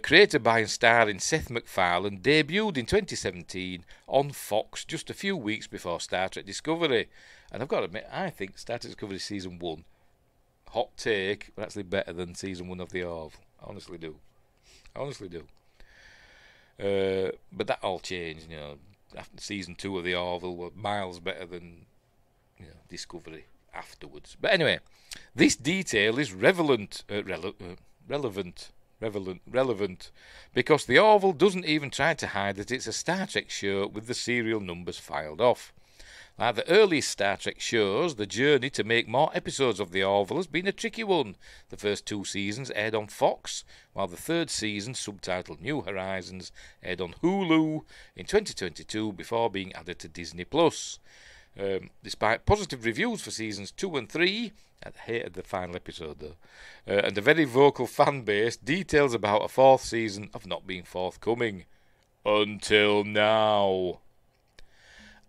Created by and starring Seth MacFarlane, debuted in 2017 on Fox just a few weeks before Star Trek Discovery. And I've got to admit, I think Star Trek Discovery Season 1, hot take, but actually better than Season 1 of The Orville. I honestly do. But that all changed, you know. After Season 2 of The Orville was miles better than, you know, Discovery afterwards. But anyway, this detail is relevant, because The Orville doesn't even try to hide that it's a Star Trek show with the serial numbers filed off. Like the earliest Star Trek shows, the journey to make more episodes of The Orville has been a tricky one. The first 2 seasons aired on Fox, while the 3rd season, subtitled New Horizons, aired on Hulu in 2022 before being added to Disney+. Despite positive reviews for seasons 2 and 3, I hated the final episode though, and a very vocal fan base, details about a 4th season have not been forthcoming. Until now.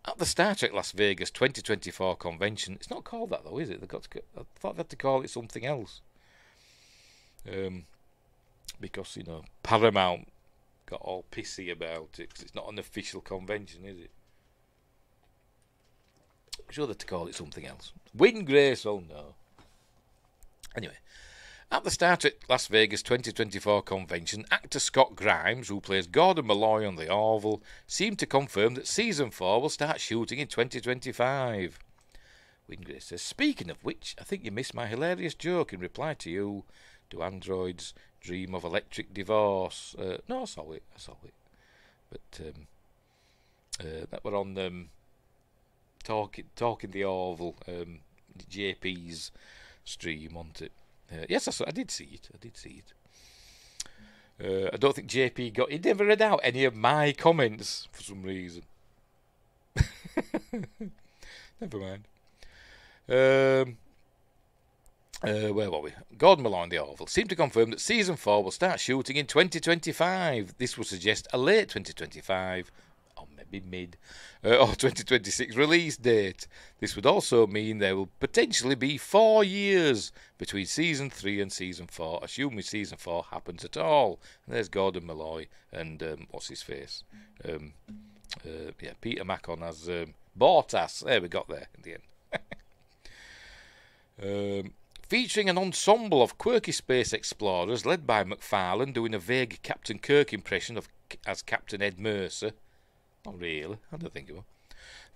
At the Star Trek Las Vegas 2024 convention, it's not called that though, is it? I thought they had to call it something else. Because, you know, Paramount got all pissy about it, because it's not an official convention, is it? I'm sure they had to call it something else. Win Grace, oh no. Anyway, at the Star Trek Las Vegas 2024 convention, actor Scott Grimes, who plays Gordon Malloy on The Orville, seemed to confirm that Season 4 will start shooting in 2025. Wingrace says, speaking of which, I think you missed my hilarious joke in reply to you. Do androids dream of electric divorce? No, I saw it. But that were on talking the Orville, JP's stream, wasn't it? Yes, I did see it. I don't think JP he never read out any of my comments for some reason. Never mind. Where were we? Gordon Malloy, the Orville, seemed to confirm that Season 4 will start shooting in 2025. This would suggest a late 2025, or maybe mid, or 2026 release date. This would also mean there will potentially be 4 years between Season 3 and Season 4, assuming Season 4 happens at all. And there's Gordon Malloy and, what's his face? Peter Macon as Bortas. There, we got there in the end. Featuring an ensemble of quirky space explorers led by McFarlane doing a vague Captain Kirk impression as Captain Ed Mercer. Not really, I don't think it will.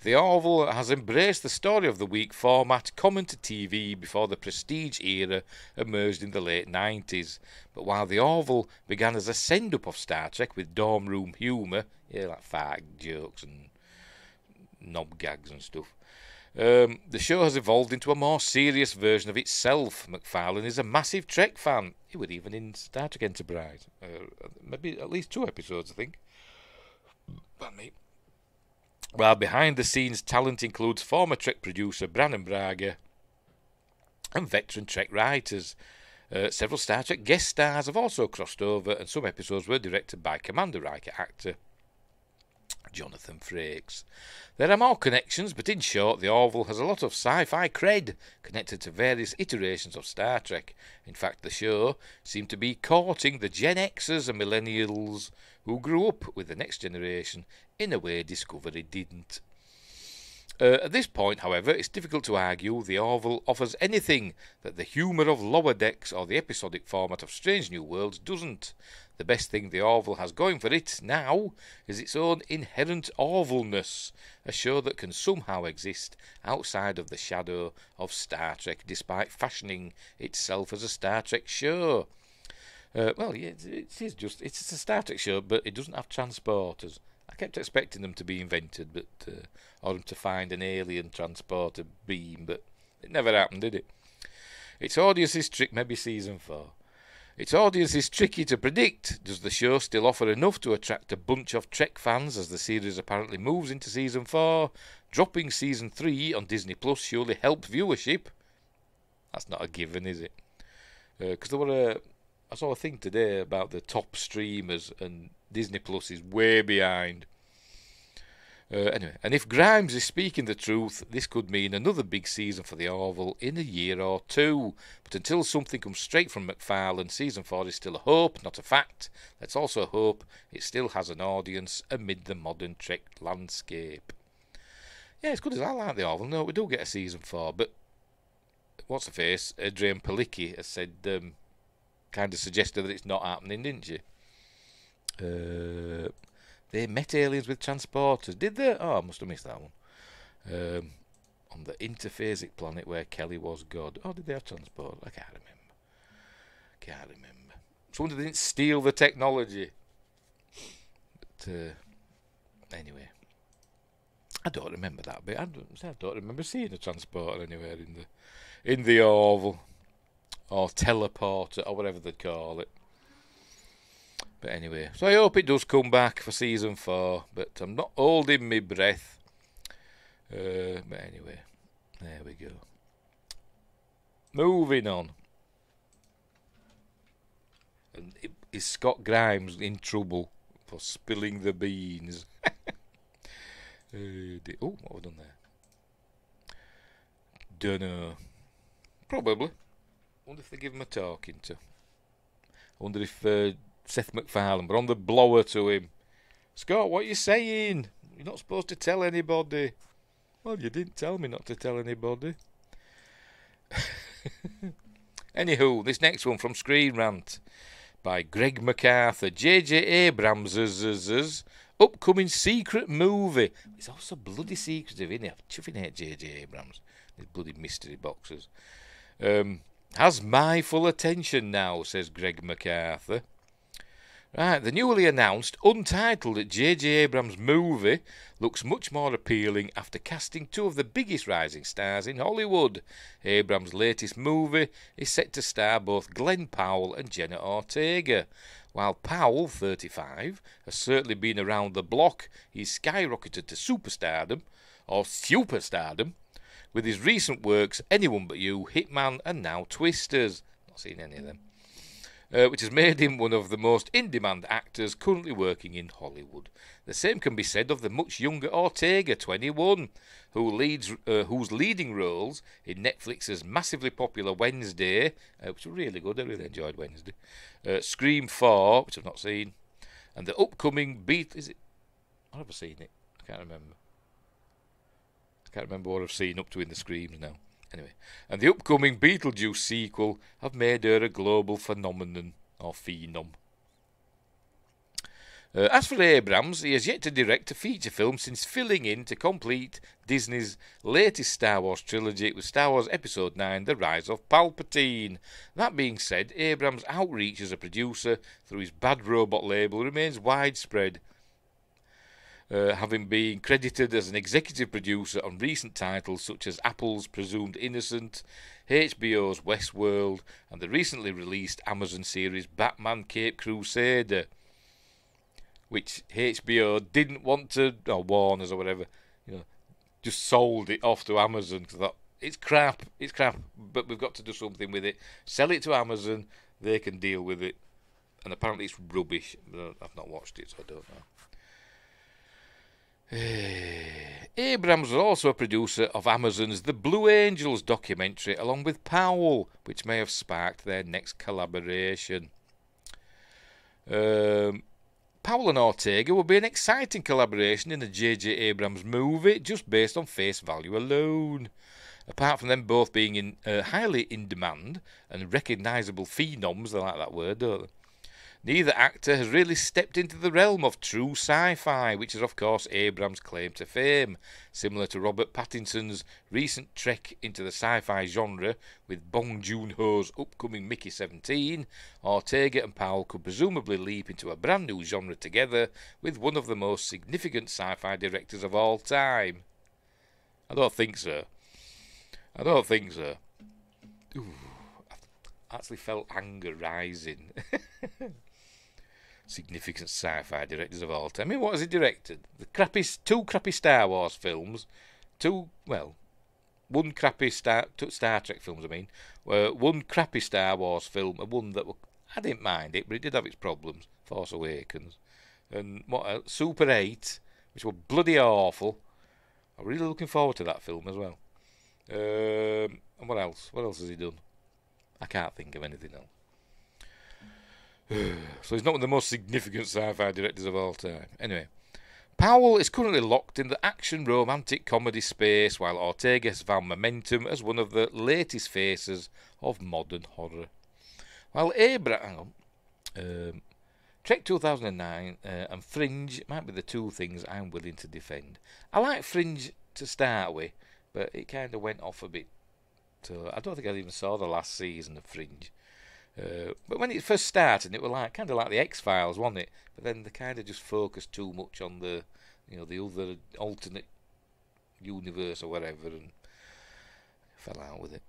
The Orville has embraced the story of the week format common to TV before the Prestige era emerged in the late 90s. But while the Orville began as a send-up of Star Trek with dorm room humour, like fart jokes and knob gags and stuff, the show has evolved into a more serious version of itself. McFarlane is a massive Trek fan. He was even in Star Trek Enterprise. Maybe at least 2 episodes, I think. Pardon me. While behind-the-scenes talent includes former Trek producer Brannon Braga and veteran Trek writers. Several Star Trek guest stars have also crossed over, and some episodes were directed by Commander Riker actor Jonathan Frakes. There are more connections, but in short, the Orville has a lot of sci-fi cred connected to various iterations of Star Trek. In fact, the show seemed to be courting the Gen Xers and Millennials who grew up with the next generation in a way Discovery didn't. At this point, however, it's difficult to argue the Orville offers anything that the humour of Lower Decks or the episodic format of Strange New Worlds doesn't. The best thing the Orville has going for it now is its own inherent Orville-ness, a show that can somehow exist outside of the shadow of Star Trek despite fashioning itself as a Star Trek show. It's a Star Trek show, but it doesn't have transporters. I kept expecting them to be invented, or them to find an alien transporter beam, but it never happened, did it? Its audience is maybe Season 4. Its audience is tricky to predict. Does the show still offer enough to attract a bunch of Trek fans as the series apparently moves into Season 4? Dropping Season 3 on Disney Plus surely helped viewership. That's not a given, is it? Because I saw a thing today about the top streamers, and Disney Plus is way behind. Anyway, and if Grimes is speaking the truth, this could mean another big season for the Orville in a year or 2. But until something comes straight from McFarlane, Season 4 is still a hope, not a fact. Let's also hope it still has an audience amid the modern Trek landscape. Yeah, as good as I like the Orville, no, we do get a Season 4, but what's the face? Adrian Palicki has said, kind of suggested that it's not happening, didn't she? They met aliens with transporters. Did they? Oh, I must have missed that one. On the interphasic planet where Kelly was God. Oh, did they have transporters? I can't remember. Someone didn't steal the technology. But anyway, I don't remember that bit. I don't remember seeing a transporter anywhere in the Orville, or teleporter, or whatever they'd call it. But anyway, so I hope it does come back for Season 4, but I'm not holding my breath. But anyway, there we go. Moving on. And is Scott Grimes in trouble for spilling the beans? What have I done there? Dunno. Probably. Wonder if they give him a talking to. I wonder if Seth MacFarlane, but on the blower to him. Scott, what are you saying? You're not supposed to tell anybody. Well, you didn't tell me not to tell anybody. Anywho, this next one from Screen Rant by Greg MacArthur. J.J. Abrams' upcoming secret movie. It's also bloody secretive, isn't it? I'm chuffing at J.J. Abrams. These bloody mystery boxes. Has my full attention now, says Greg MacArthur. Right, the newly announced, untitled J.J. Abrams movie looks much more appealing after casting two of the biggest rising stars in Hollywood. Abrams' latest movie is set to star both Glenn Powell and Jenna Ortega. While Powell, 35, has certainly been around the block, he's skyrocketed to superstardom, with his recent works Anyone But You, Hitman, and now Twisters. Not seen any of them. Which has made him one of the most in-demand actors currently working in Hollywood. The same can be said of the much younger Ortega, 21, whose leading roles in Netflix's massively popular Wednesday, which was really good, I really enjoyed Wednesday, Scream 4, which I've not seen, and the upcoming Is it? Have I seen it? I can't remember. I can't remember what I've seen up to in the Screams now. Anyway, and the upcoming Beetlejuice sequel have made her a global phenomenon, or phenom. As for Abrams, he has yet to direct a feature film since filling in to complete Disney's latest Star Wars trilogy with Star Wars Episode 9, The Rise of Palpatine. That being said, Abrams' outreach as a producer through his Bad Robot label remains widespread, having been credited as an executive producer on recent titles such as Apple's Presumed Innocent, HBO's Westworld, and the recently released Amazon series Batman Cape Crusader, which HBO didn't want to, or Warner's or whatever, just sold it off to Amazon because I thought, it's crap, but we've got to do something with it. Sell it to Amazon, they can deal with it. And apparently it's rubbish. I've not watched it, so I don't know. Abrams was also a producer of Amazon's The Blue Angels documentary along with Powell, which may have sparked their next collaboration. Powell and Ortega will be an exciting collaboration in the J.J. Abrams movie just based on face value alone. Apart from them both being highly in demand and recognisable phenoms, they like that word, don't they? Neither actor has really stepped into the realm of true sci-fi, which is of course Abrams' claim to fame. Similar to Robert Pattinson's recent trek into the sci-fi genre with Bong Joon-ho's upcoming Mickey 17, Ortega and Powell could presumably leap into a brand new genre together with one of the most significant sci-fi directors of all time. I don't think so. Ooh, I actually felt anger rising. Significant sci-fi directors of all time. I mean, what has he directed? Two crappy Star Wars films, one crappy Star Trek films. One crappy Star Wars film, and one that I didn't mind it, but it did have its problems. Force Awakens, and Super 8, which were bloody awful. I'm really looking forward to that film as well. And what else? What else has he done? I can't think of anything else. So he's not one of the most significant sci-fi directors of all time. Anyway, Powell is currently locked in the action romantic comedy space, while Ortega has found momentum as one of the latest faces of modern horror. While Trek 2009 and Fringe might be the two things I'm willing to defend. I like Fringe to start with, but it kind of went off a bit. So I don't think I even saw the last season of Fringe. But when it first started, it was kind of like the X-Files, wasn't it? But then they kind of just focused too much on the other alternate universe or whatever, and fell out with it.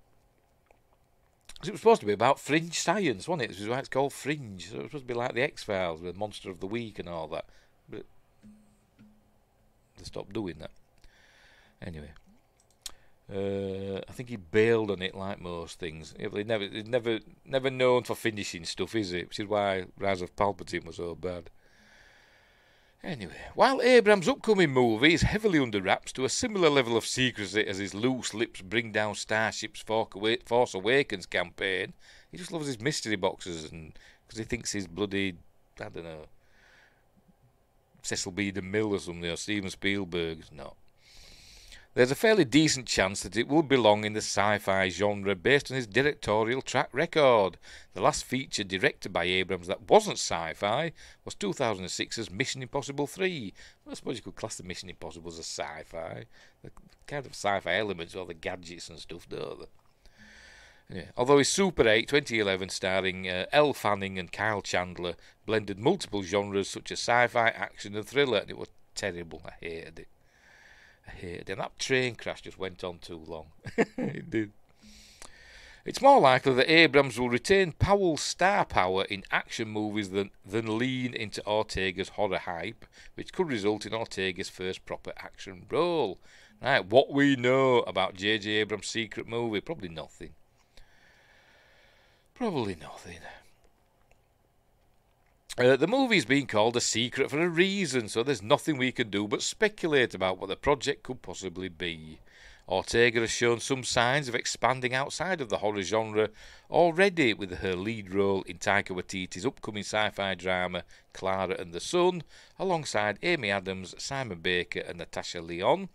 Because it was supposed to be about fringe science, wasn't it? This is why it's called Fringe. So it was supposed to be like the X-Files with Monster of the Week and all that. But they stopped doing that. Anyway. I think he bailed on it like most things. He's never known for finishing stuff, is it? Which is why Rise of Palpatine was so bad. Anyway, while Abrams' upcoming movie is heavily under wraps to a similar level of secrecy as his Loose Lips Bring Down Starships Force Awakens campaign, he just loves his mystery boxes, and because he thinks he's bloody, I don't know, Cecil B. DeMille or something, or Steven Spielberg. It's not. there's a fairly decent chance that it will belong in the sci-fi genre based on his directorial track record. The last feature directed by Abrams that wasn't sci-fi was 2006's Mission Impossible 3. Well, I suppose you could class the Mission Impossible as a sci-fi. The kind of sci-fi elements, all the gadgets and stuff, don't they? Yeah. Although his Super 8 2011 starring Elle Fanning and Kyle Chandler blended multiple genres such as sci-fi, action and thriller, and it was terrible. I hated it. And that train crash just went on too long. It did. It's more likely that Abrams will retain Powell's star power in action movies than lean into Ortega's horror hype, which could result in Ortega's first proper action role. Right, what we know about J.J. Abrams' secret movie? Probably nothing. Probably nothing. The movie's been called a secret for a reason, so there's nothing we can do but speculate about what the project could possibly be. Ortega has shown some signs of expanding outside of the horror genre already, with her lead role in Taika Waititi's upcoming sci-fi drama Clara and the Sun, alongside Amy Adams, Simon Baker and Natasha Lyonne.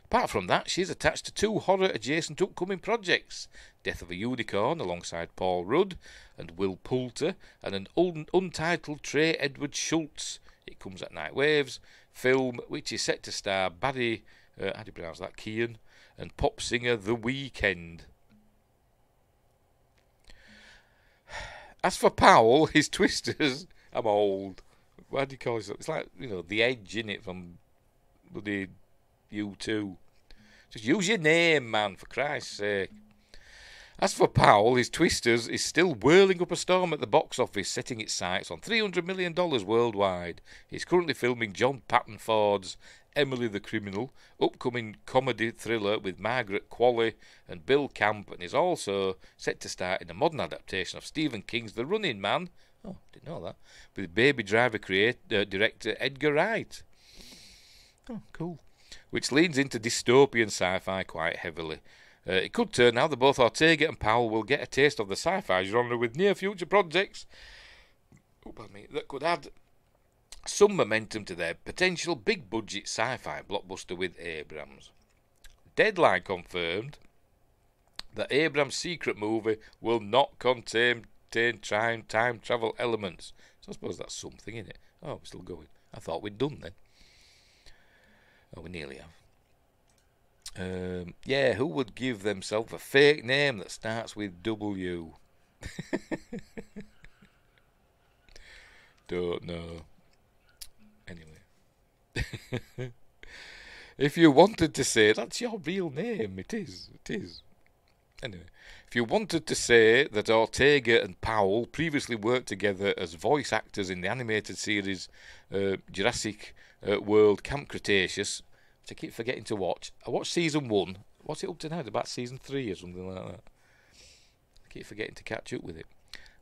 Apart from that, she's attached to 2 horror-adjacent upcoming projects, Death of a Unicorn alongside Paul Rudd and Will Poulter, and an untitled Trey Edward Schultz, It Comes at Night Waves, film which is set to star Barry, how do you pronounce that, Keane, and pop singer The Weeknd. As for Powell, his twisters, I'm old. Why do you call it? It's like, The Edge, innit, from bloody U2. Just use your name, man, for Christ's sake. As for Powell, his Twisters is still whirling up a storm at the box office, setting its sights on $300 million worldwide. He's currently filming John Patton Ford's Emily the Criminal, upcoming comedy thriller with Margaret Qualley and Bill Camp, and is also set to star in a modern adaptation of Stephen King's The Running Man. Oh, didn't know that. With Baby Driver director Edgar Wright. Oh, cool. Which leans into dystopian sci-fi quite heavily. It could turn out that both Ortega and Powell will get a taste of the sci-fi genre with near-future projects that could add some momentum to their potential big-budget sci-fi blockbuster with Abrams. Deadline confirmed that Abrams' secret movie will not contain time travel elements. So I suppose that's something, isn't it? Oh, we're still going. I thought we'd done then. Oh, we nearly have. Yeah, who would give themselves a fake name that starts with W? Don't know. Anyway. If you wanted to say, that's your real name, it is. Anyway, if you wanted to say that Ortega and Powell previously worked together as voice actors in the animated series Jurassic World Camp Cretaceous, which I keep forgetting to watch. I watched season 1. What's it up to now? It's about season 3 or something like that. I keep forgetting to catch up with it.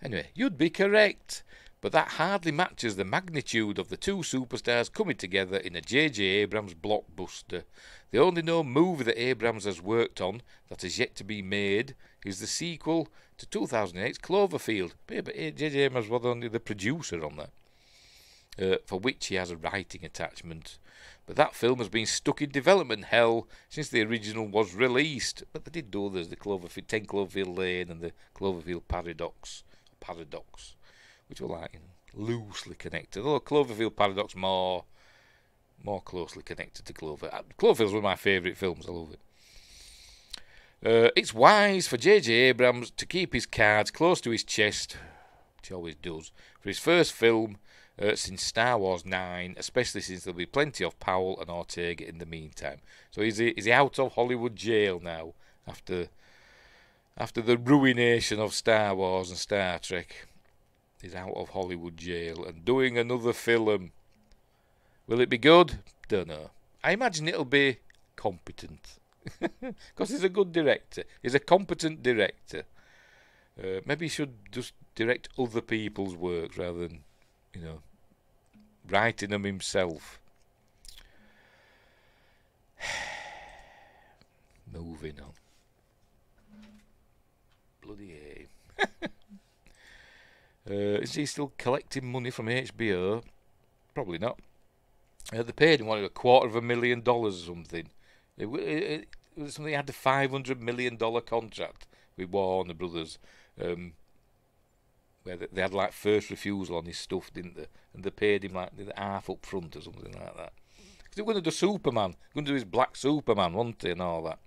Anyway, you'd be correct. But that hardly matches the magnitude of the 2 superstars coming together in a J.J. Abrams blockbuster. The only known movie that Abrams has worked on that has yet to be made is the sequel to 2008's Cloverfield. But J.J. Abrams was only the producer on that, for which he has a writing attachment. But that film has been stuck in development hell since the original was released. But they did do others, the 10 Cloverfield Lane and the Cloverfield Paradox, which were like loosely connected. Although Cloverfield Paradox more closely connected to Clover. Cloverfield's one of my favourite films. I love it. It's wise for J.J. Abrams to keep his cards close to his chest, which he always does, for his first film since Star Wars 9, especially since there'll be plenty of Powell and Ortega in the meantime. So is he out of Hollywood jail now after the ruination of Star Wars and Star Trek? He's out of Hollywood jail and doing another film. Will it be good? Don't know. I imagine it'll be competent. Because he's a good director. He's a competent director. Maybe he should just direct other people's work rather than, writing them himself. Moving on. Bloody A. Is he still collecting money from HBO? Probably not. They paid him $250,000 or something It was something. He had a $500 million contract with Warner Brothers, where they had like first refusal on his stuff, didn't they? And they paid him like half up front or something like that. Because they were going to do Superman, going to do his Black Superman, wasn't they, and all that.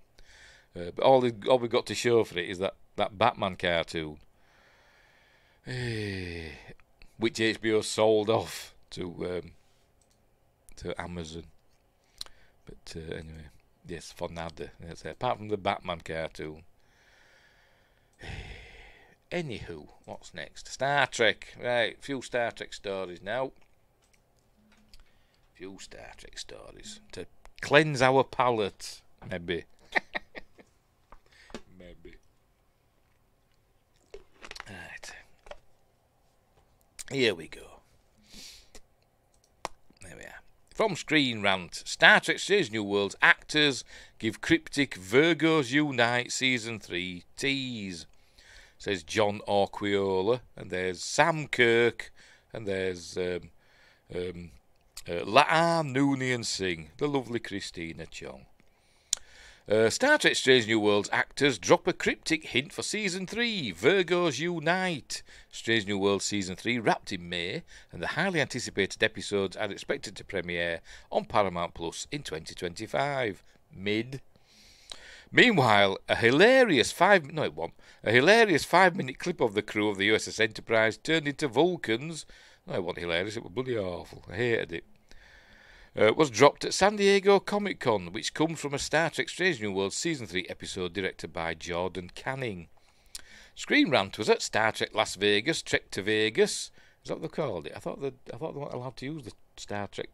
But all we got to show for it is that Batman cartoon, which HBO sold off to Amazon. But anyway, yes, for nada. Apart from the Batman cartoon. Anywho, what's next? Star Trek. Right, few Star Trek stories now. Few Star Trek stories. To cleanse our palate, maybe. Maybe. Right. Here we go. There we are. From Screen Rant. Star Trek Strange New Worlds actors give Cryptic Virgos Unite Season 3 tease. Says John Orquiola, and there's Sam Kirk, and there's La'an Noonien Singh, the lovely Christina Chong. Star Trek Strange New Worlds actors drop a cryptic hint for Season 3, Virgos Unite. Strange New Worlds Season 3 wrapped in May, and the highly anticipated episodes are expected to premiere on Paramount Plus in 2025. Meanwhile, a hilarious 5-minute clip of the crew of the USS Enterprise turned into Vulcans. No, it wasn't hilarious, it was bloody awful. I hated it. Was dropped at San Diego Comic-Con, which comes from a Star Trek Strange New Worlds Season 3 episode directed by Jordan Canning. Screen Rant was at Star Trek Las Vegas, Trek to Vegas. Is that what they called it? I thought they weren't allowed to use the Star Trek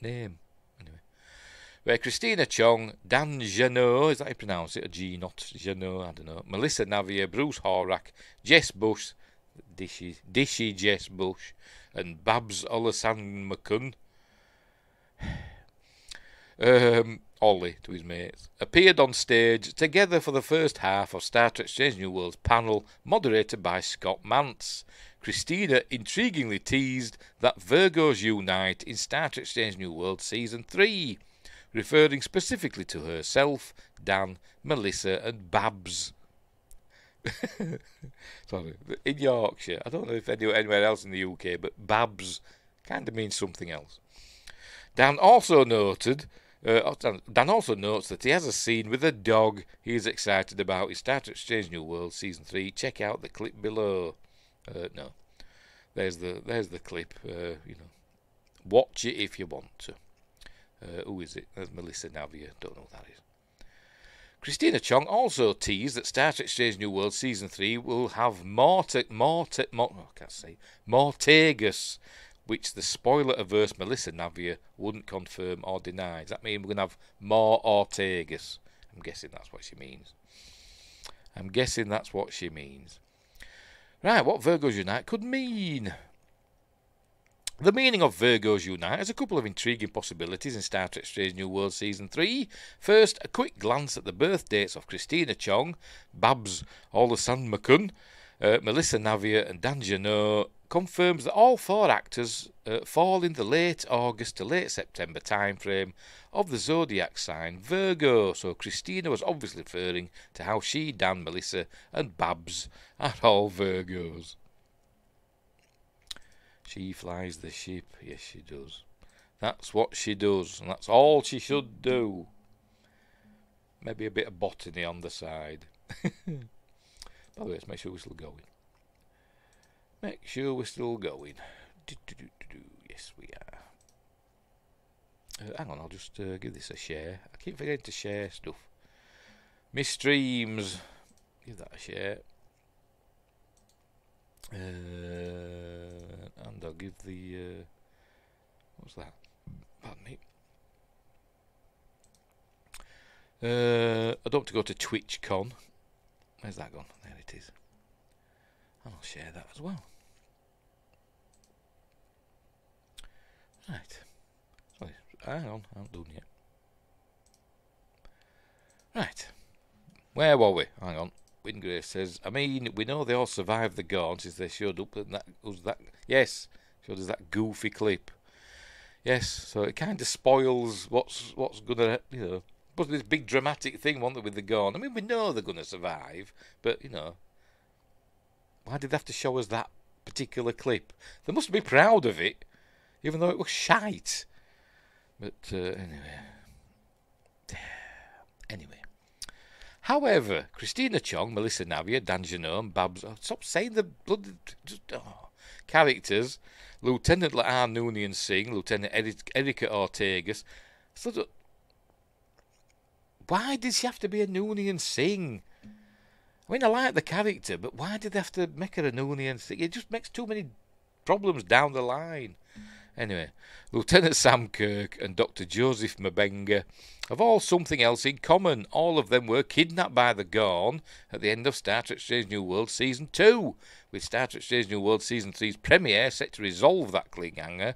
name. Anyway. Where Christina Chong, Dan Janot, is that how you pronounce it? Or G, not Janot, I don't know. Melissa Navier, Bruce Horak, Jess Bush, Dishy Jess Bush, and Babs Olasanmakun, Ollie to his mates, appeared on stage together for the first half of Star Trek Strange New Worlds panel moderated by Scott Mantz. Christina intriguingly teased that Virgos unite in Star Trek Strange New Worlds Season 3, referring specifically to herself, Dan, Melissa and Babs. Sorry, in Yorkshire, I don't know if anywhere else in the UK, but Babs kind of means something else. Dan also notes that he has a scene with a dog he is excited about in Star Trek Strange New Worlds Season 3. Check out the clip below. No, there's the clip. Watch it if you want to. Who is it? That's Melissa Navier. Don't know what that is. Christina Chong also teased that Star Trek Strange New Worlds Season 3 will have Mortagus, which the spoiler-averse Melissa Navier wouldn't confirm or deny. Does that mean we're going to have more Ortegas? I'm guessing that's what she means. Right, what Virgos Unite could mean. The meaning of Virgos Unite has a couple of intriguing possibilities in Star Trek Strange New Worlds Season 3. First, a quick glance at the birth dates of Christina Chong, Babs Olasanmakun, Melissa Navier and Dan Janot confirms that all four actors fall in the late August to late September timeframe of the zodiac sign Virgo. So Christina was obviously referring to how she, Dan, Melissa and Babs are all Virgos. She flies the ship. Yes, she does. That's what she does, and that's all she should do. Maybe a bit of botany on the side. By the way, let's make sure we're still going. Yes, we are. Hang on, I'll just give this a share. I keep forgetting to share stuff. My streams. Give that a share. And I'll give the... what's that? Pardon me. I don't have to go to TwitchCon. Where's that gone? There it is. And I'll share that as well. Right. Sorry, hang on, I haven't done yet. Right. Where were we? Hang on. Wingrave says, I mean, we know they all survived the Gorn since they showed up, and yes, showed us that goofy clip. Yes, so it kind of spoils what's gonna, supposed to be this big dramatic thing, weren't they, with the Gorn? I mean, we know they're going to survive, but, you know, why did they have to show us that particular clip? They must be proud of it, even though it was shite. But, anyway. However, Christina Chong, Melissa Navia, Dan Genome, Babs... Oh, stop saying the bloody... characters. Lieutenant La'an Noonian Singh, Lieutenant Erika Ortegas. Sort of, why did she have to be a Noonian Singh? I mean, I like the character, but why did they have to make her a Noonian Singh? It just makes too many problems down the line. Anyway, Lieutenant Sam Kirk and Dr. Joseph Mabenga have all something else in common. All of them were kidnapped by the Gorn at the end of Star Trek Strange New World Season 2, with Star Trek Strange New World Season 3's premiere set to resolve that cliffhanger.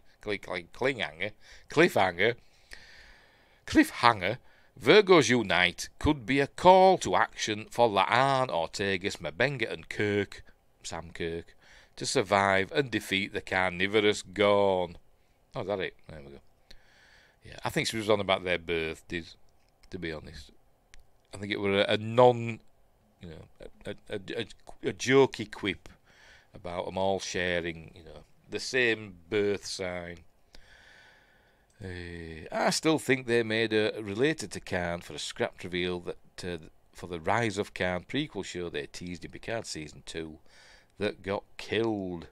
Virgos Unite could be a call to action for La'an, Ortegas, Mabenga and Kirk, Sam Kirk, to survive and defeat the carnivorous Gorn. Oh, is that it? There we go. Yeah, I think she was on about their birthdays, to be honest. I think it were a non, you know, a jokey quip about them all sharing, you know, the same birth sign. I still think they made a related to Khan for a scrapped reveal that for the Rise of Khan prequel show they teased in Picard Season 2 that got killed.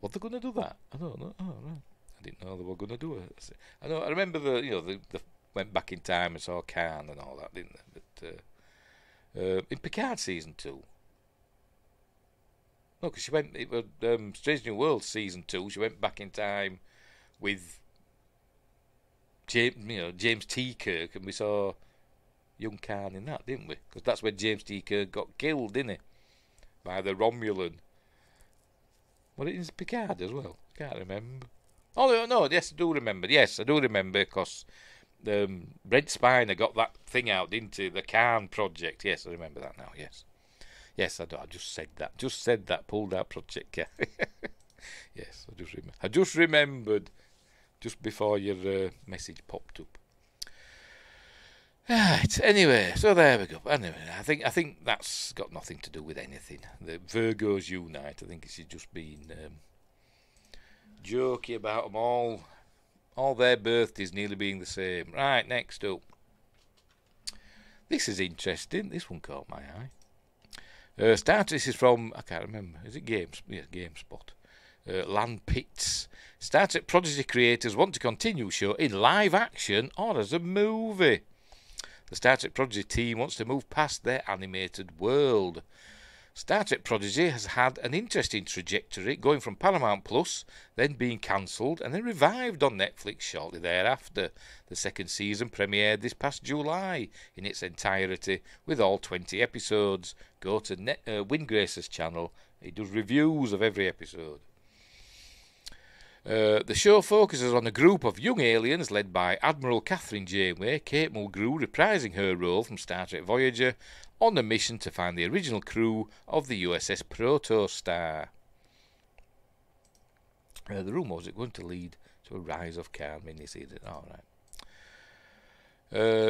What they're going to do that? I don't know. Oh, right. I didn't know they were going to do it. I remember the went back in time and saw Khan and all that, didn't they? But in Picard Season 2. No, because she went. It was Strange New World Season 2. She went back in time with James T. Kirk, and we saw young Khan in that, didn't we? Because that's when James T. Kirk got killed, didn't he? By the Romulan. Well, it is Picard as well. Can't remember. Oh no, yes, I do remember. Yes, I do remember because Brent Spiner got that thing out, didn't he? The Khan project. Yes, I remember that now. Yes, I just said that. Just said that. Pulled out project. Yeah. Yes, I just remembered just before your message popped up. Right. Anyway, so there we go. Anyway, I think that's got nothing to do with anything. The Virgos Unite. I think it's just been jokey about them all their birthdays nearly being the same. Right. Next up. This is interesting. This one caught my eye. This is from, I can't remember. Is it Games? Yeah, GameSpot. Land Pits. Star Trek Prodigy creators want to continue show in live action or as a movie. The Star Trek Prodigy team wants to move past their animated world. Star Trek Prodigy has had an interesting trajectory, going from Paramount Plus, then being cancelled, and then revived on Netflix shortly thereafter. The second season premiered this past July in its entirety, with all 20 episodes. Go to Windgrace's channel. He does reviews of every episode. The show focuses on a group of young aliens led by Admiral Catherine Janeway, Kate Mulgrew reprising her role from Star Trek Voyager, on a mission to find the original crew of the USS Protostar. The rumour was it going to lead to a Rise of Khan miniseries. All right.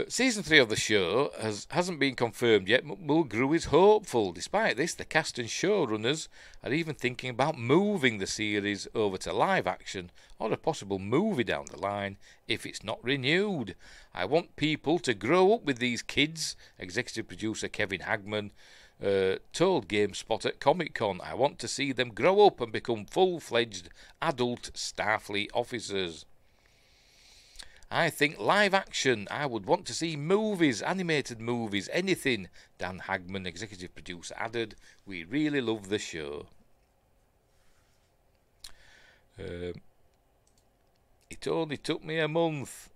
Season 3 of the show hasn't been confirmed yet, but Mulgrew is hopeful. Despite this, the cast and showrunners are even thinking about moving the series over to live action or a possible movie down the line if it's not renewed. I want people to grow up with these kids, executive producer Kevin Hagman told GameSpot at Comic-Con. I want to see them grow up and become full-fledged adult Starfleet officers. I think live action. I would want to see movies, animated movies, anything. Dan Hagman, executive producer, added, we really love the show. It only took me a month.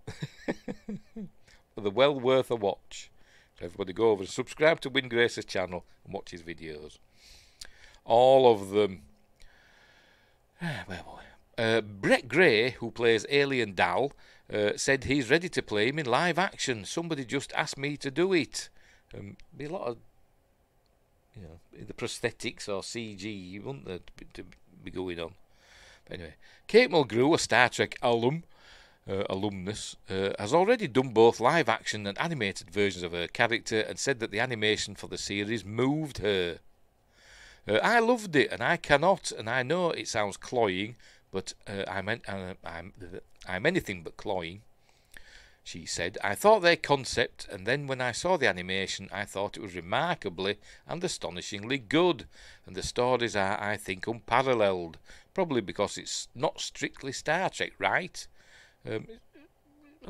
But they're well worth a watch. So everybody go over and subscribe to Windgrace's channel and watch his videos. All of them. Brett Gray, who plays Alien Dal, said he's ready to play him in live action. Somebody just asked me to do it. Be a lot of, the prosthetics or CG, wouldn't there, to be going on. But anyway, Kate Mulgrew, a Star Trek alum, alumnus, has already done both live action and animated versions of her character and said that the animation for the series moved her. I loved it, and I cannot, and I know it sounds cloying, but I'm anything but cloying. She said, I thought their concept, and then when I saw the animation, I thought it was remarkably and astonishingly good, and the stories are, I think, unparalleled, probably because it's not strictly Star Trek, right? I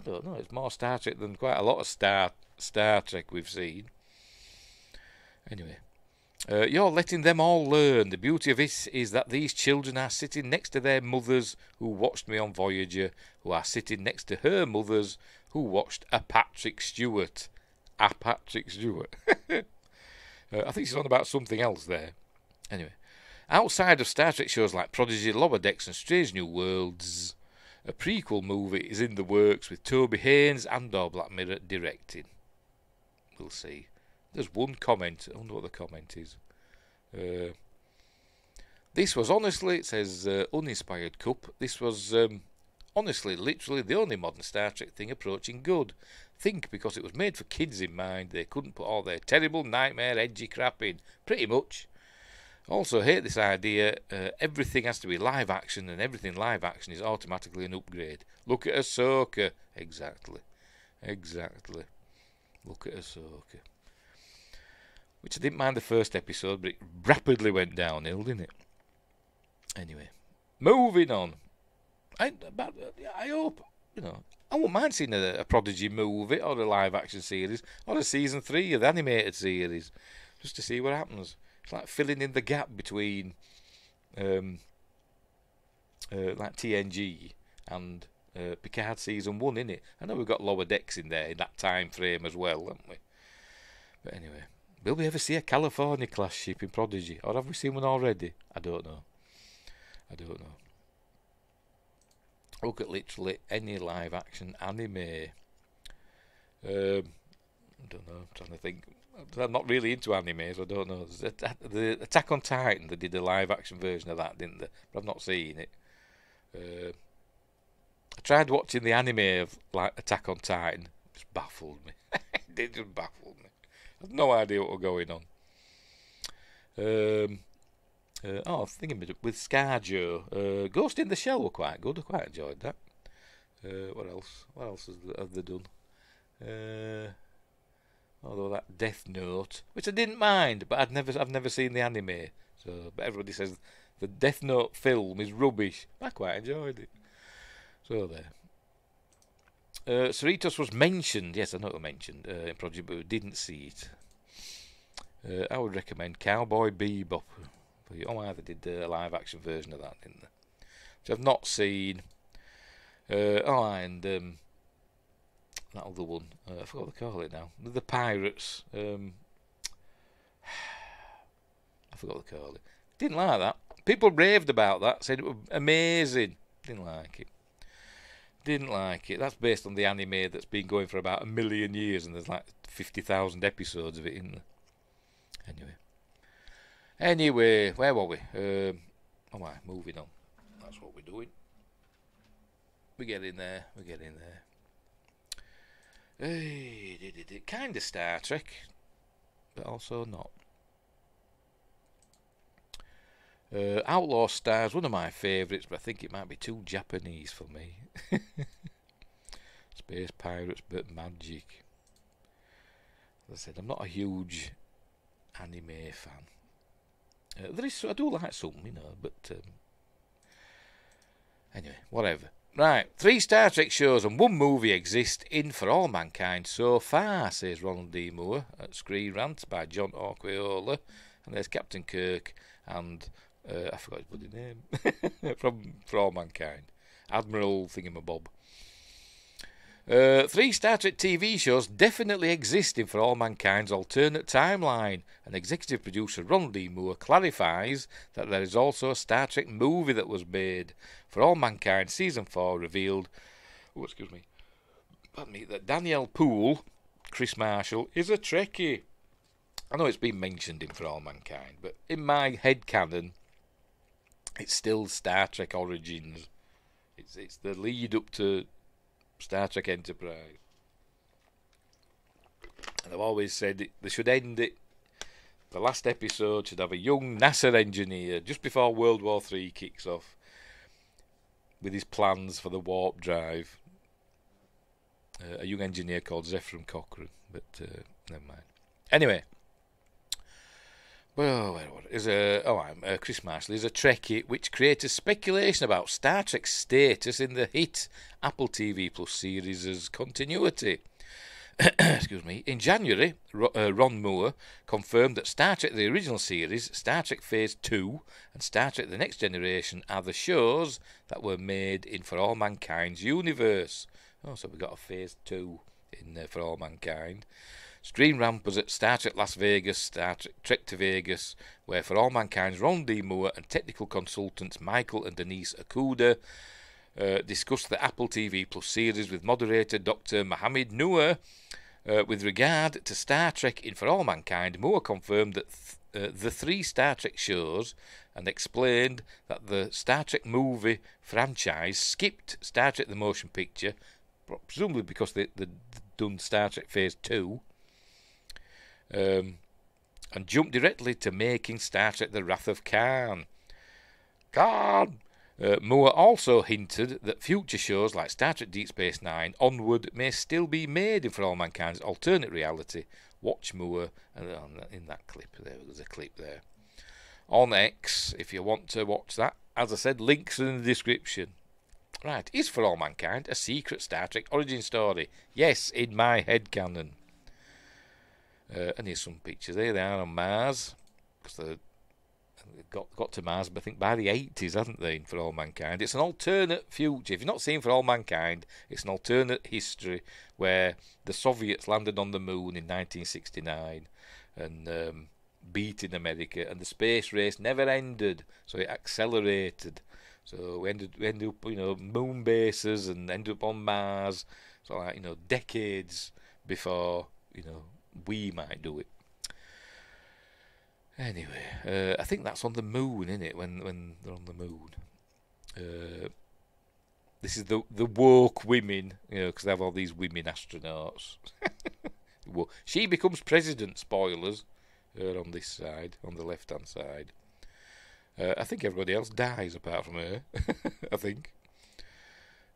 don't know, it's more Star Trek than quite a lot of Star Trek we've seen. Anyway, you're letting them all learn. The beauty of it is that these children are sitting next to their mothers who watched me on Voyager, who are sitting next to her mothers who watched a Patrick Stewart. A Patrick Stewart. I think she's on about something else there. Anyway, outside of Star Trek shows like Prodigy, Lower Decks and Strange New Worlds, a prequel movie is in the works with Toby Haynes and or Black Mirror directing. We'll see. There's one comment. I wonder what the comment is. This was honestly, it says, uninspired cup. This was honestly, literally the only modern Star Trek thing approaching good. Think because it was made for kids in mind, they couldn't put all their terrible, nightmare, edgy crap in. Pretty much. Also hate this idea, everything has to be live action and everything live action is automatically an upgrade. Look at Ahsoka. Exactly. Look at Ahsoka. Which I didn't mind the first episode, but it rapidly went downhill, didn't it? Anyway, moving on. I hope, I wouldn't mind seeing a Prodigy movie or a live action series or a season 3 of the animated series, just to see what happens. It's like filling in the gap between like TNG and Picard season 1, innit? I know we've got Lower Decks in there in that time frame as well, haven't we? But anyway, will we ever see a California class ship in Prodigy, or have we seen one already? I don't know. Look at literally any live action anime. I don't know. I'm trying to think. I'm not really into animes. I don't know. The Attack on Titan, they did a live action version of that, didn't they? But I've not seen it. I tried watching the anime of like Attack on Titan. It just baffled me. It just baffled me. I have no idea what was going on. Thinking with ScarJo, Ghost in the Shell were quite good. I quite enjoyed that. What else? What else have they done? Although that Death Note, which I didn't mind, but I've never seen the anime. So, but everybody says the Death Note film is rubbish. I quite enjoyed it. So there. Cerritos was mentioned. Yes, I know it was mentioned in Project, but we didn't see it. I would recommend Cowboy Bebop. They did a live action version of that, didn't they? Which I've not seen. And that other one, I forgot what they call it now. The Pirates. I forgot what they call it. Didn't like that. People raved about that, said it was amazing. Didn't like it. That's based on the anime that's been going for about 1 million years, and there's like 50,000 episodes of it in there. Anyway, where were we? Moving on. That's what we're doing. We're getting there. Kind of Star Trek, but also not. Outlaw stars, one of my favourites, but I think it might be too Japanese for me. Space pirates, but magic. As I said, I'm not a huge anime fan. I do like some, but anyway, whatever. Right, 3 Star Trek shows and 1 movie exist in For All Mankind so far, says Ronald D. Moore at Screen Rant by John Orquiola. And there's Captain Kirk and, I forgot his bloody name, from For All Mankind. Admiral Thingamabob. 3 Star Trek TV shows definitely exist in For All Mankind's alternate timeline, and executive producer Ronald D. Moore clarifies that there is also a Star Trek movie that was made. For All Mankind Season 4 revealed that Danielle Poole, Chris Marshall, is a Trekkie. I know it's been mentioned in For All Mankind, but in my head canon, it's still Star Trek Origins. It's the lead up to Star Trek Enterprise. And I've always said they should end it. The last episode should have a young NASA engineer just before World War III kicks off with his plans for the warp drive. A young engineer called Zephram Cochrane, but never mind. Anyway, well, Chris Marshall is a Trekkie, which created speculation about Star Trek's status in the hit Apple TV Plus series' continuity. Excuse me. In January, Ron Moore confirmed that Star Trek the original series, Star Trek Phase 2, and Star Trek The Next Generation are the shows that were made in For All Mankind's universe. Oh, so we got a Phase 2 in For All Mankind. Screen ramp was at Star Trek Las Vegas, Star Trek to Vegas, where For All Mankind's Ron D. Moore and technical consultants Michael and Denise Okuda discussed the Apple TV Plus series with moderator Dr. Mohammed Noor. With regard to Star Trek in For All Mankind, Moore confirmed that the 3 Star Trek shows and explained that the Star Trek movie franchise skipped Star Trek the Motion Picture, presumably because they'd done Star Trek Phase 2, and jumped directly to making Star Trek The Wrath of Khan. Moore also hinted that future shows like Star Trek Deep Space Nine onward may still be made in For All Mankind's alternate reality. Watch Moore, and in that clip, there's a clip there. On X, if you want to watch that. As I said, links in the description. Right, is For All Mankind a secret Star Trek origin story? Yes, in my headcanon. And here's some pictures. There they are on Mars. Because they've got to Mars, but I think by the 80s, haven't they, in For All Mankind? It's an alternate future. If you've not seen For All Mankind, it's an alternate history where the Soviets landed on the moon in 1969 and beating America, and the space race never ended, so it accelerated. So we ended up, moon bases and ended up on Mars. So decades before, we might do it. Anyway, I think that's on the moon, isn't it? When they're on the moon. This is the woke women, because they have all these women astronauts. She becomes president. Spoilers. Her on this side, on the left-hand side. I think everybody else dies apart from her. I think.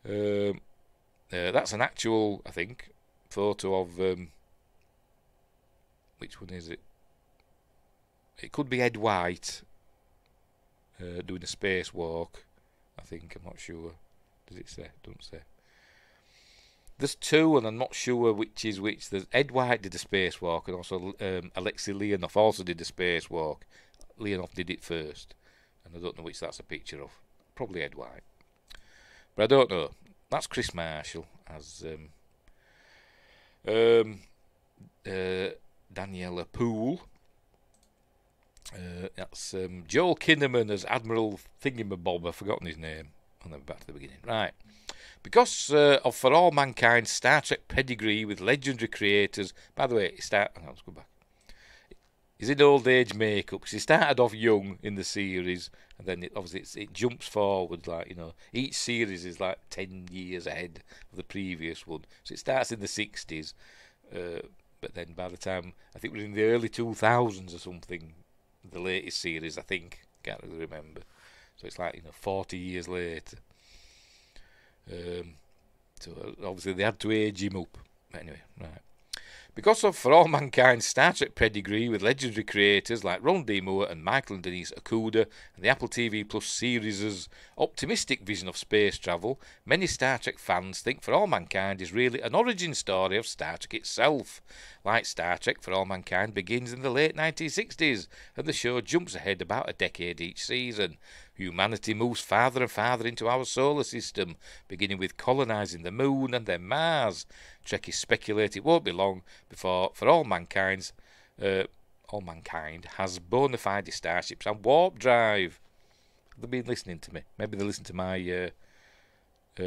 That's an actual, I think, photo of. Which one is it? It could be Ed White doing a spacewalk. I think. I'm not sure. Does it say? Don't say. There's 2, and I'm not sure which is which. There's Ed White did a spacewalk, and also Alexei Leonov also did a spacewalk. Leonov did it first, and I don't know which that's a picture of. Probably Ed White, but I don't know. That's Chris Marshall as Daniela Poole. That's Joel Kinnaman as Admiral Thingamabob. I've forgotten his name. I'll never back to the beginning. Right. Because of For All Mankind's Star Trek pedigree with legendary creators. By the way, let's go back. He's in old age makeup because he started off young in the series, and then it jumps forward, each series is like 10 years ahead of the previous one. So it starts in the 60s, but then by the time, I think we're in the early 2000s or something, the latest series, I think, can't really remember. So it's like 40 years later. So obviously they had to age him up. Anyway, right. Because of For All Mankind's Star Trek pedigree with legendary creators like Ron D. Moore and Michael and Denise Okuda, and the Apple TV Plus series' optimistic vision of space travel, many Star Trek fans think For All Mankind is really an origin story of Star Trek itself. Like Star Trek, For All Mankind begins in the late 1960s, and the show jumps ahead about a decade each season. Humanity moves farther and farther into our solar system, beginning with colonising the moon and then Mars. Trekkies speculate it won't be long before For All Mankind has bona fide starships and warp drive. They've been listening to me. Maybe they listen to my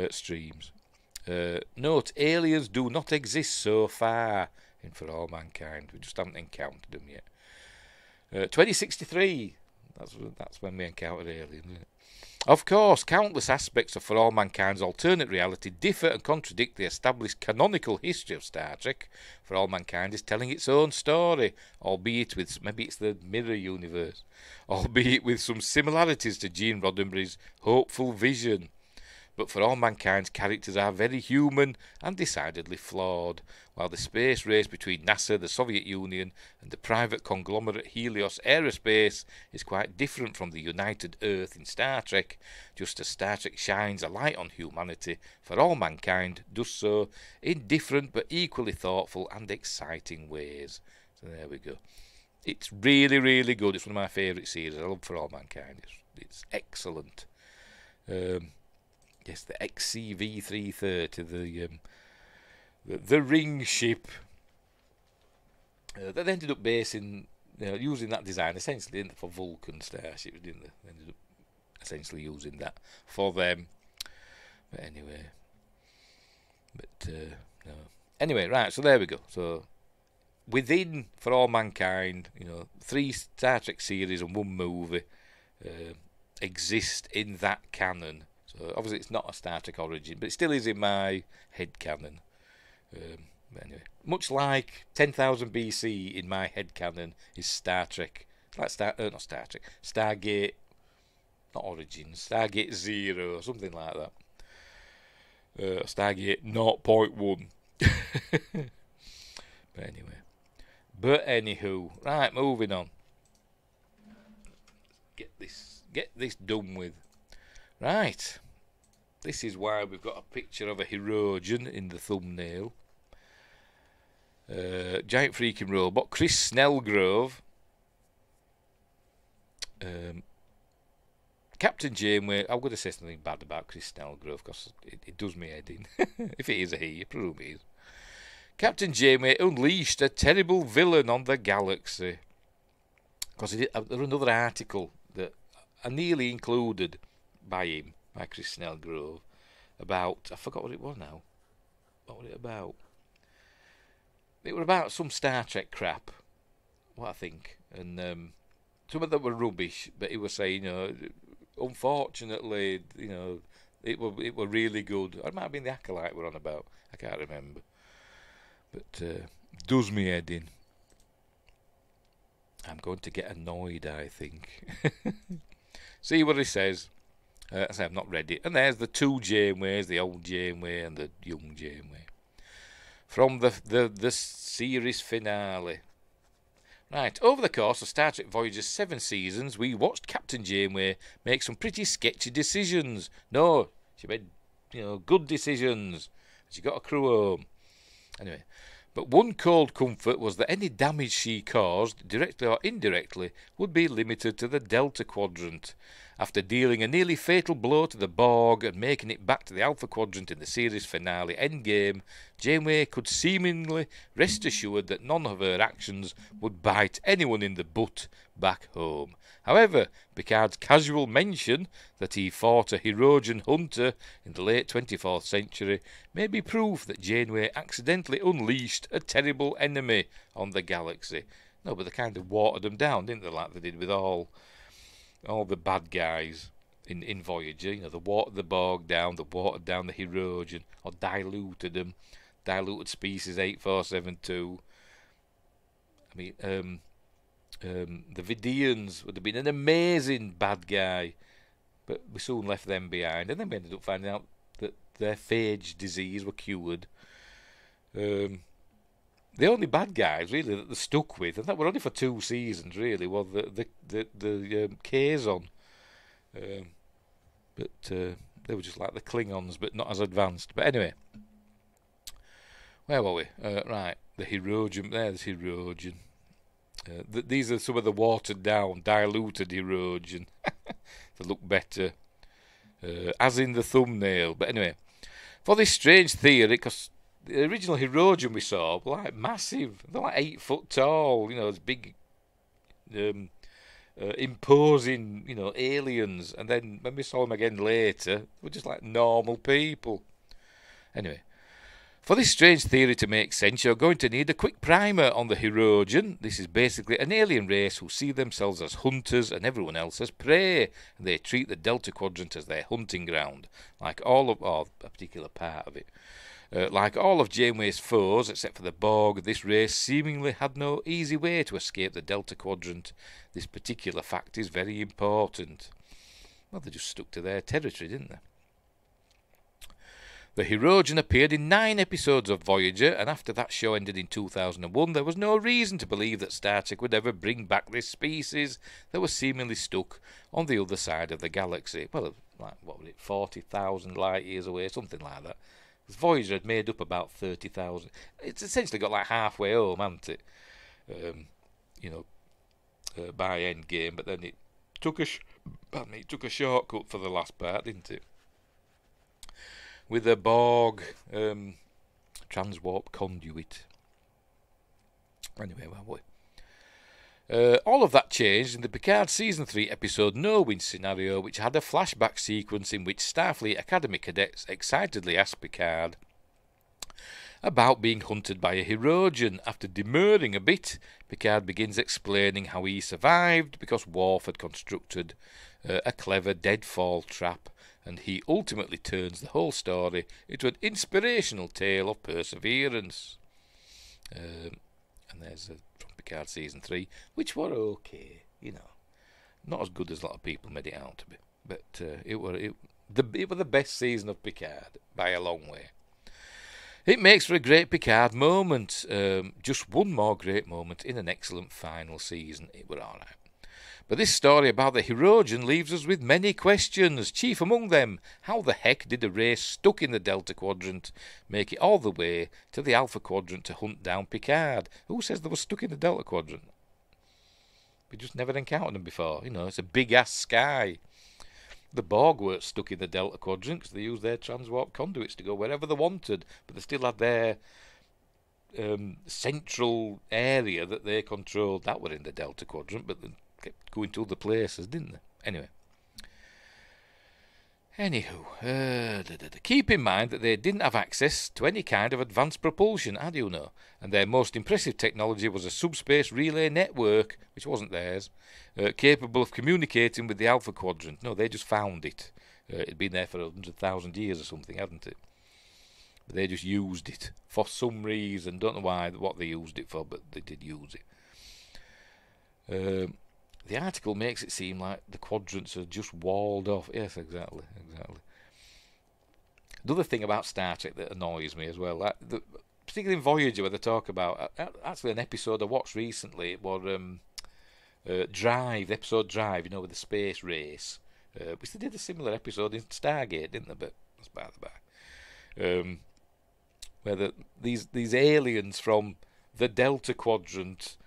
streams. Note, aliens do not exist so far in For All Mankind. We just haven't encountered them yet. 2063. That's when we encountered aliens, isn't it? Of course, countless aspects of For All Mankind's alternate reality differ and contradict the established canonical history of Star Trek. For All Mankind is telling its own story, albeit with, maybe it's the mirror universe, albeit with some similarities to Gene Roddenberry's hopeful vision. But For All Mankind's characters are very human and decidedly flawed, while the space race between NASA, the Soviet Union, and the private conglomerate Helios Aerospace is quite different from the United Earth in Star Trek. Just as Star Trek shines a light on humanity, For All Mankind does so in different but equally thoughtful and exciting ways. So there we go. It's really, really good. It's one of my favourite series. I love For All Mankind. It's excellent. Yes, the XCV-330, the ring ship that they ended up basing, using that design essentially for Vulcan starships, didn't they? They ended up essentially using that for them. But anyway, no. Anyway, right. So there we go. So within For All Mankind, 3 Star Trek series and 1 movie exist in that canon. So obviously it's not a Star Trek origin, but it still is in my head canon. But anyway, much like 10,000 BC in my head canon is Star Trek. Like not Star Trek. Stargate, not Origins. Stargate 0 or something like that. Stargate 0.1. But anywho, right, moving on. Get this done with. Right, this is why we've got a picture of a Hirogen in the thumbnail. Giant freaking robot. Chris Snellgrove. Captain Janeway. I'm going to say something bad about Chris Snellgrove because it does me head in. If it is a he, probably is. Captain Janeway unleashed a terrible villain on the galaxy. Because there was another article that I nearly included by him, by Chris Snellgrove, about, I forgot what it was now. What was it about? It was about some Star Trek crap, what I think, and some of them were rubbish, but he was saying, unfortunately, it were really good. Or it might have been the Acolyte we're on about, I can't remember. But does me head in. I'm going to get annoyed, I think. See what he says. I say I've not read it. And there's the 2 Janeways, the old Janeway and the young Janeway. From the series finale. Right, over the course of Star Trek Voyager's 7 seasons, we watched Captain Janeway make some pretty sketchy decisions. No, she made, good decisions. She got a crew home. Anyway, but one cold comfort was that any damage she caused, directly or indirectly, would be limited to the Delta Quadrant. After dealing a nearly fatal blow to the Borg and making it back to the Alpha Quadrant in the series finale Endgame, Janeway could seemingly rest assured that none of her actions would bite anyone in the butt back home. However, Picard's casual mention that he fought a Hirogen hunter in the late 24th century may be proof that Janeway accidentally unleashed a terrible enemy on the galaxy. No, but they kind of watered them down, didn't they, like they did with all the bad guys in Voyager. They watered the Borg down, they watered down the Hirogen, or diluted them. Diluted Species 8472. I mean, the Vidians would have been an amazing bad guy, but we soon left them behind, and then we ended up finding out that their phage disease were cured. The only bad guys really that they stuck with, and that were only for 2 seasons really, were the Kazon. But they were just like the Klingons, but not as advanced. But anyway, where were we? Right, the Hirogen. There's Hirogen. These are some of the watered down, diluted Hirogen. They look better, as in the thumbnail. But anyway, for this strange theory, because the original Hirogen we saw were like massive. They're like 8 foot tall. Those big, imposing, aliens. And then when we saw them again later, they were just like normal people. Anyway, For this strange theory to make sense, you're going to need a quick primer on the Hirogen. This is basically an alien race who see themselves as hunters and everyone else as prey, and they treat the Delta Quadrant as their hunting ground, like all of, or a particular part of it. Like all of Janeway's foes, except for the Borg, this race seemingly had no easy way to escape the Delta Quadrant. This particular fact is very important. Well, they just stuck to their territory, didn't they? The Hirogen appeared in 9 episodes of Voyager, and after that show ended in 2001, there was no reason to believe that Star Trek would ever bring back this species that was seemingly stuck on the other side of the galaxy. Well, like, what was it, 40,000 light years away, something like that. Voyager had made up about 30,000. It's essentially got like halfway home, hasn't it? By Endgame, but then it took a shortcut for the last part, didn't it? With a Borg transwarp conduit. Anyway, all of that changed in the Picard Season 3 episode No Win scenario, which had a flashback sequence in which Starfleet Academy cadets excitedly asked Picard about being hunted by a Hirogen. After demurring a bit, Picard begins explaining how he survived because Worf had constructed a clever deadfall trap, and he ultimately turns the whole story into an inspirational tale of perseverance. And there's from Picard Season 3, which were okay, not as good as a lot of people made it out to be, but it were the best season of Picard by a long way. It makes for a great Picard moment, just one more great moment in an excellent final season. It were alright. But this story about the Hirogen leaves us with many questions, chief among them, how the heck did a race stuck in the Delta Quadrant make it all the way to the Alpha Quadrant to hunt down Picard? Who says they were stuck in the Delta Quadrant? We just never encountered them before. It's a big-ass sky. The Borg weren't stuck in the Delta Quadrant because they used their transwarp conduits to go wherever they wanted, but they still had their central area that they controlled. That were in the Delta Quadrant, but they kept going to other places, didn't they? Anywho, keep in mind that they didn't have access to any kind of advanced propulsion, how do you know? And their most impressive technology was a subspace relay network, which wasn't theirs, capable of communicating with the Alpha Quadrant. No, they just found it. It'd been there for 100,000 years or something, hadn't it? But they just used it for some reason. Don't know what they used it for, but they did use it. The article makes it seem like the quadrants are just walled off. Yes, exactly. Another thing about Star Trek that annoys me as well, particularly in Voyager, where they talk about actually an episode I watched recently. It was Drive, the episode Drive, with the space race, which they did a similar episode in Stargate, didn't they? But that's by the by. Where these aliens from the Delta Quadrant.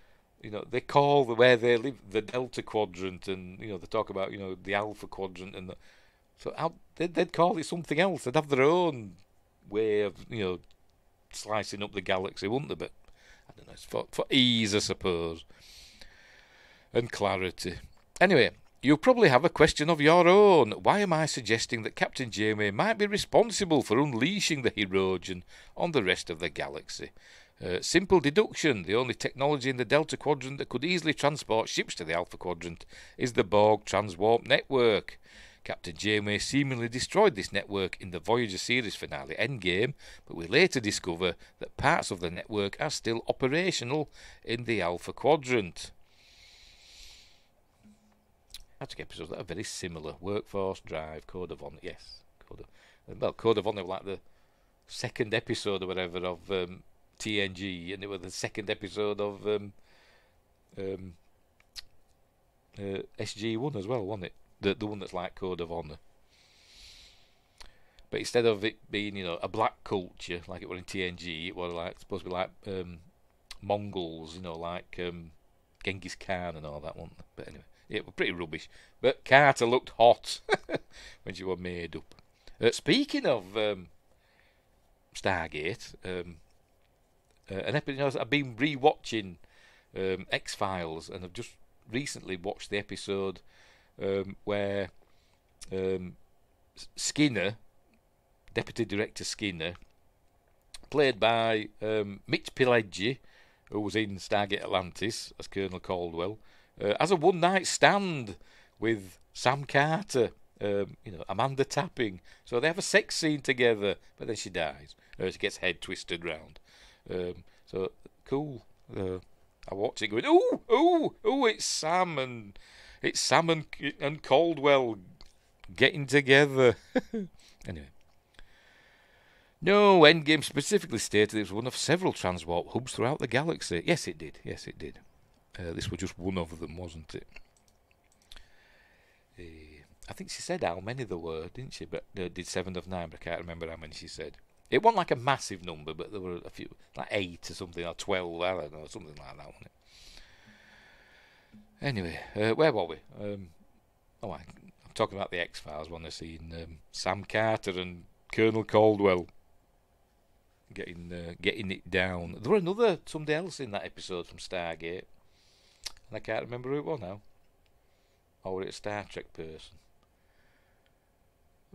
They call where they live the Delta Quadrant, and they talk about the Alpha Quadrant, and they'd call it something else. They'd have their own way of slicing up the galaxy, wouldn't they? But I don't know. It's for ease, I suppose, and clarity. Anyway, you probably have a question of your own. Why am I suggesting that Captain Janeway might be responsible for unleashing the Hirogen on the rest of the galaxy? Simple deduction. The only technology in the Delta Quadrant that could easily transport ships to the Alpha Quadrant is the Borg transwarp network. Captain Janeway seemingly destroyed this network in the Voyager series finale Endgame, but we later discover that parts of the network are still operational in the Alpha Quadrant. That's episodes that are very similar. Workforce, Drive, Code of Honor. Yes, Code of Honor, like the second episode or whatever of TNG, and it was the second episode of SG-1 as well, wasn't it? The one that's like Code of Honor. But instead of it being, a black culture like it was in TNG, it was supposed to be like Mongols, like Genghis Khan and all that one. But anyway, it was pretty rubbish. But Carter looked hot when she was made up. Speaking of Stargate, an episode, I've been rewatching X-Files, and I've just recently watched the episode where Skinner, Deputy Director Skinner, played by Mitch Pileggi, who was in Stargate Atlantis as Colonel Caldwell, has a one-night stand with Sam Carter, Amanda Tapping. So they have a sex scene together, but then she dies. She gets head twisted round. So cool. I watch it going, ooh, it's Sam and Caldwell getting together. Anyway. No, Endgame specifically stated it was one of several transwarp hubs throughout the galaxy. Yes, it did. This was just one of them, wasn't it? I think she said how many there were, didn't she? But did 7 of 9, but I can't remember how many she said. It wasn't like a massive number, but there were a few, like 8 or something, or 12, I don't know, something like that, wasn't it? Anyway, where were we? I'm talking about the X-Files when I seen Sam Carter and Colonel Caldwell getting it down. There was somebody else in that episode from Stargate, and I can't remember who it was now. Or was it a Star Trek person?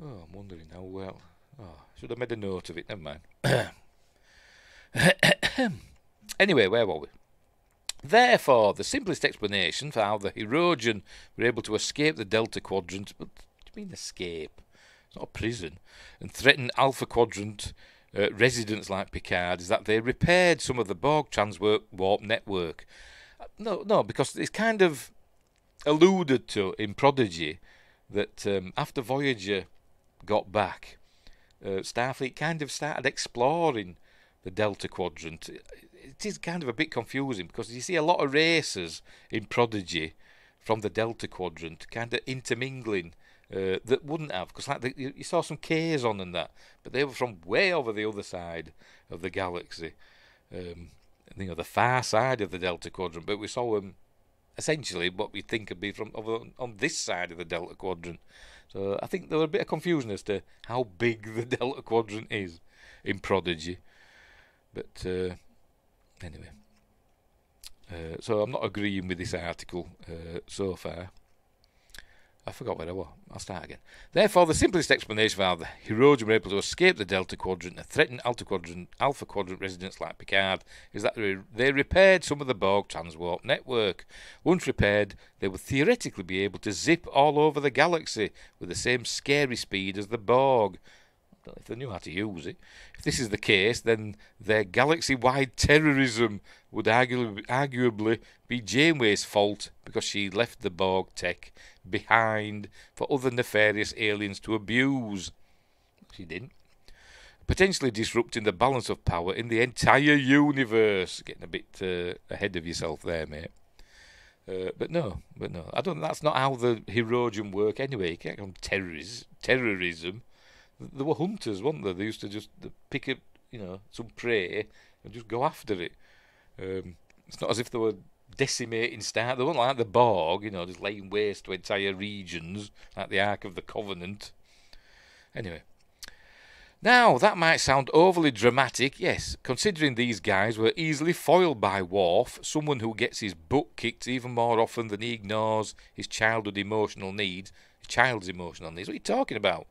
Oh, I'm wondering now. Well, should have made a note of it. Never mind. Anyway, where were we? Therefore, the simplest explanation for how the Hirogen were able to escape the Delta Quadrant, what do you mean escape? It's not a prison, and threaten Alpha Quadrant residents like Picard, is that they repaired some of the Borg transwarp network. No, because it's kind of alluded to in Prodigy that after Voyager got back, Starfleet kind of started exploring the Delta Quadrant. It is kind of a bit confusing because you see a lot of races in Prodigy from the Delta Quadrant kind of intermingling that wouldn't have, because you saw some K's on and that, but they were from way over the other side of the galaxy, the far side of the Delta Quadrant, but we saw them essentially what we think would be from over on this side of the Delta Quadrant. So I think there was a bit of confusion as to how big the Delta Quadrant is in Prodigy. But anyway, so I'm not agreeing with this article so far. I forgot where I was. I'll start again. Therefore, the simplest explanation for how the Hirogen were able to escape the Delta Quadrant and threaten Alpha Quadrant residents like Picard is that they repaired some of the Borg transwarp network. Once repaired, they would theoretically be able to zip all over the galaxy with the same scary speed as the Borg. I don't know if they knew how to use it. If this is the case, then their galaxy-wide terrorism would arguably be Janeway's fault because she left the Borg tech behind for other nefarious aliens to abuse. She didn't. Potentially disrupting the balance of power in the entire universe. Getting a bit ahead of yourself there, mate. But no. That's not how the Hirogen work anyway. You can't call them terrorism. There were hunters, weren't there? They used to just pick up, some prey and just go after it. It's not as if they were decimating stars. They weren't like the Borg, just laying waste to entire regions, like the Ark of the Covenant. Anyway. Now, that might sound overly dramatic, yes, considering these guys were easily foiled by Worf, someone who gets his butt kicked even more often than he ignores his child's emotional needs. What are you talking about?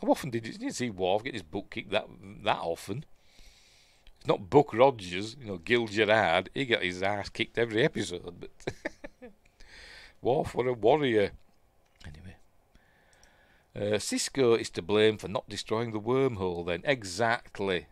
How often did you see Worf get his butt kicked that often? It's not Buck Rogers, Gil Gerard. He got his ass kicked every episode. But Worf were a warrior. Anyway. Cisco is to blame for not destroying the wormhole then. Exactly.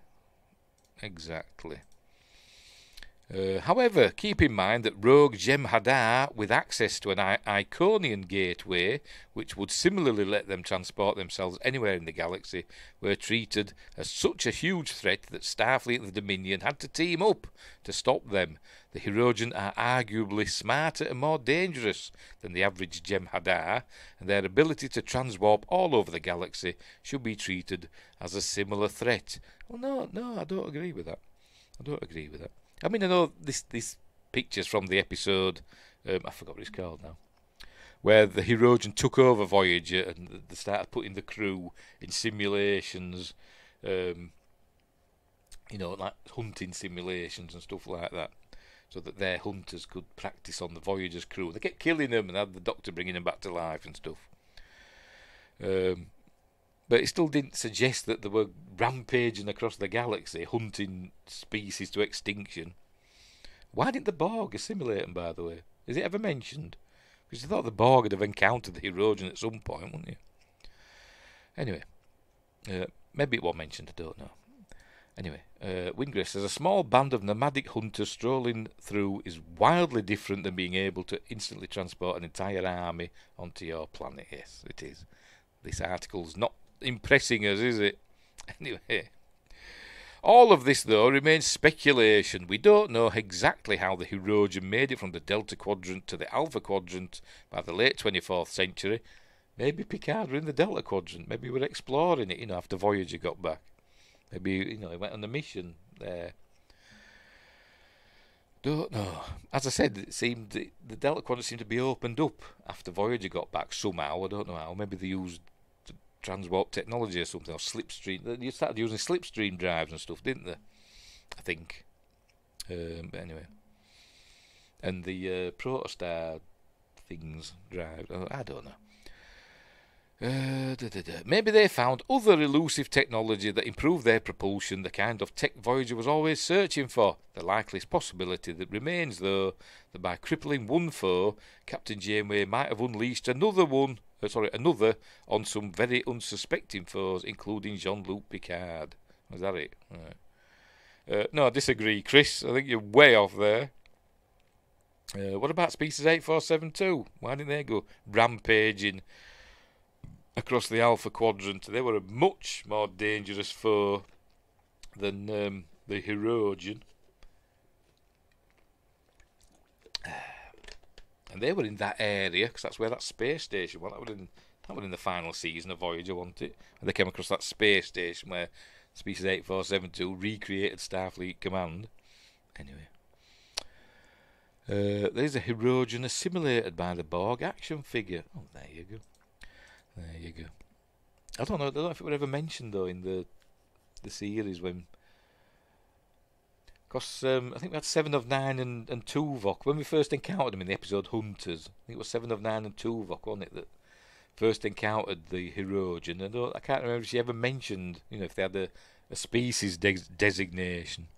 However, keep in mind that rogue Jem'Hadar, with access to an Iconian gateway, which would similarly let them transport themselves anywhere in the galaxy, were treated as such a huge threat that Starfleet and the Dominion had to team up to stop them. The Hirogen are arguably smarter and more dangerous than the average Jem'Hadar, and their ability to transwarp all over the galaxy should be treated as a similar threat. Well, no, I don't agree with that. I mean, I know this picture's from the episode, I forgot what it's called now, where the Hirogen took over Voyager and they started putting the crew in simulations, like hunting simulations and stuff like that, so that their hunters could practice on the Voyager's crew. They kept killing them and had the Doctor bringing them back to life and stuff. But it still didn't suggest that they were rampaging across the galaxy, hunting species to extinction. Why didn't the Borg assimilate them, by the way? Is it ever mentioned? Because you thought the Borg would have encountered the Hirogen at some point, wouldn't you? Anyway, maybe it was mentioned, I don't know. Anyway, Wingress says, a small band of nomadic hunters strolling through is wildly different than being able to instantly transport an entire army onto your planet. Yes, it is. This article's not impressing us, is it? Anyway, all of this, though, remains speculation. We don't know exactly how the Hirogen made it from the Delta Quadrant to the Alpha Quadrant by the late 24th century. Maybe Picard were in the Delta Quadrant. Maybe we were exploring it, after Voyager got back. Maybe, he went on a mission there. Don't know. As I said, it seemed the Delta Quadrant seemed to be opened up after Voyager got back somehow. I don't know how. Maybe they used transwarp technology or something, or slipstream. They started using slipstream drives and stuff, didn't they? I think. But anyway. And the Protostar things drive. I don't know. Maybe they found other elusive technology that improved their propulsion, the kind of tech Voyager was always searching for. The likeliest possibility that remains, though, that by crippling one foe, Captain Janeway might have unleashed another on some very unsuspecting foes, including Jean-Luc Picard. Is that it? Right. No, I disagree, Chris. I think you're way off there. What about Species 8472? Why didn't they go rampaging across the Alpha Quadrant? They were a much more dangerous foe than the Hirogen. And they were in that area, because that's where that space station was. That was in the final season of Voyager, wasn't it? And they came across that space station where Species 8472 recreated Starfleet Command. Anyway. There's a Hirogen assimilated by the Borg action figure. Oh, there you go. There you go. I don't know if it were ever mentioned, though, in the series when... Because I think we had 7 of 9 and Tuvok. When we first encountered them in the episode Hunters, I think it was 7 of 9 and Tuvok, wasn't it, that first encountered the Hirogen. I can't remember if she ever mentioned, if they had a species designation.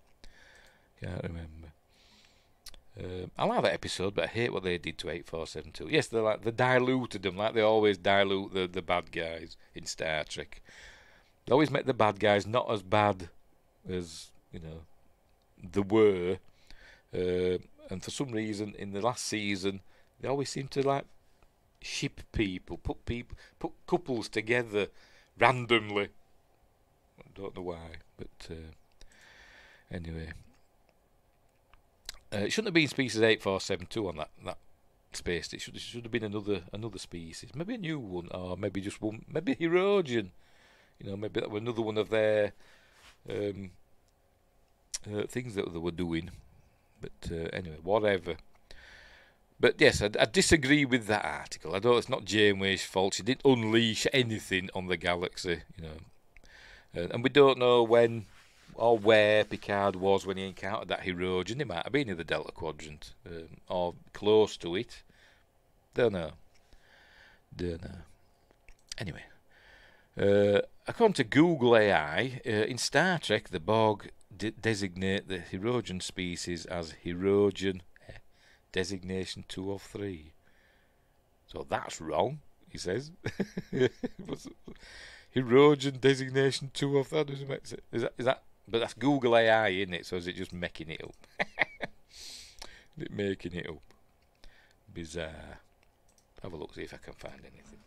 Can't remember. I like that episode, but I hate what they did to 8472. Yes, they diluted them like they always dilute the bad guys in Star Trek. They always make the bad guys not as bad as, they were. And for some reason, in the last season, they always seem to ship people, put couples together randomly. I don't know why, but anyway. It shouldn't have been Species 8472 on that space. It should have been another species, maybe a new one, or maybe just one, maybe a Hirogen. Maybe that was another one of their things that they were doing. But anyway, whatever. But yes, I disagree with that article. I know it's not Janeway's fault. She didn't unleash anything on the galaxy, and we don't know when or where Picard was when he encountered that Hirogen. He might have been in the Delta Quadrant, or close to it. Don't know. Anyway, according to Google AI, in Star Trek, the Borg designate the Hirogen species as Hirogen designation 2 of 3. So that's wrong, he says. Hirogen designation 2 of 3. Is that? But that's Google AI, isn't it? So is it just making it up? Is it making it up? Bizarre. Have a look, see if I can find anything.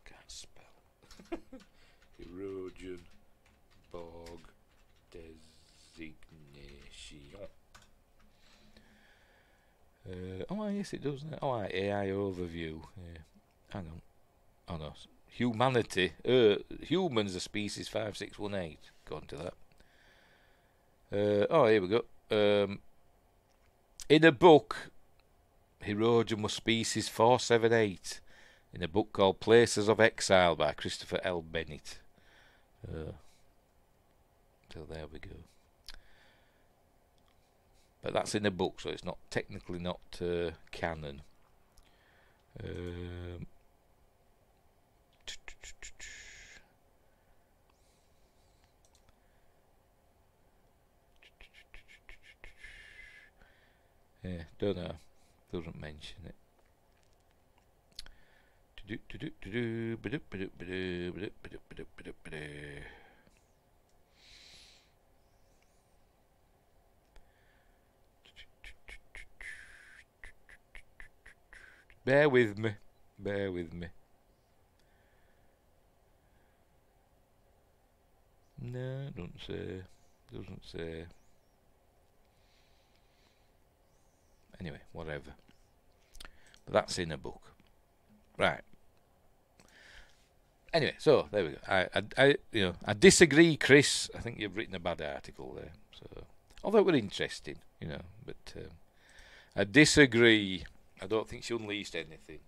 Can't spell. Hirogen Borg designation. Yes, it does. AI overview. Yeah. Hang on. Oh no. Humanity. Humans are species 5618. According to that. Here we go. In a book, Hirogen was species 478. In a book called Places of Exile by Christopher L. Bennett. So there we go. But that's in a book, so it's not technically not canon. Yeah, don't know. Doesn't mention it. Bear with me. Bear with me. No, doesn't say. Doesn't say. Anyway, whatever. But that's in a book. Right. Anyway, so there we go. I disagree, Chris. I think you've written a bad article there. So, although it was interesting, but I disagree. I don't think she unleashed anything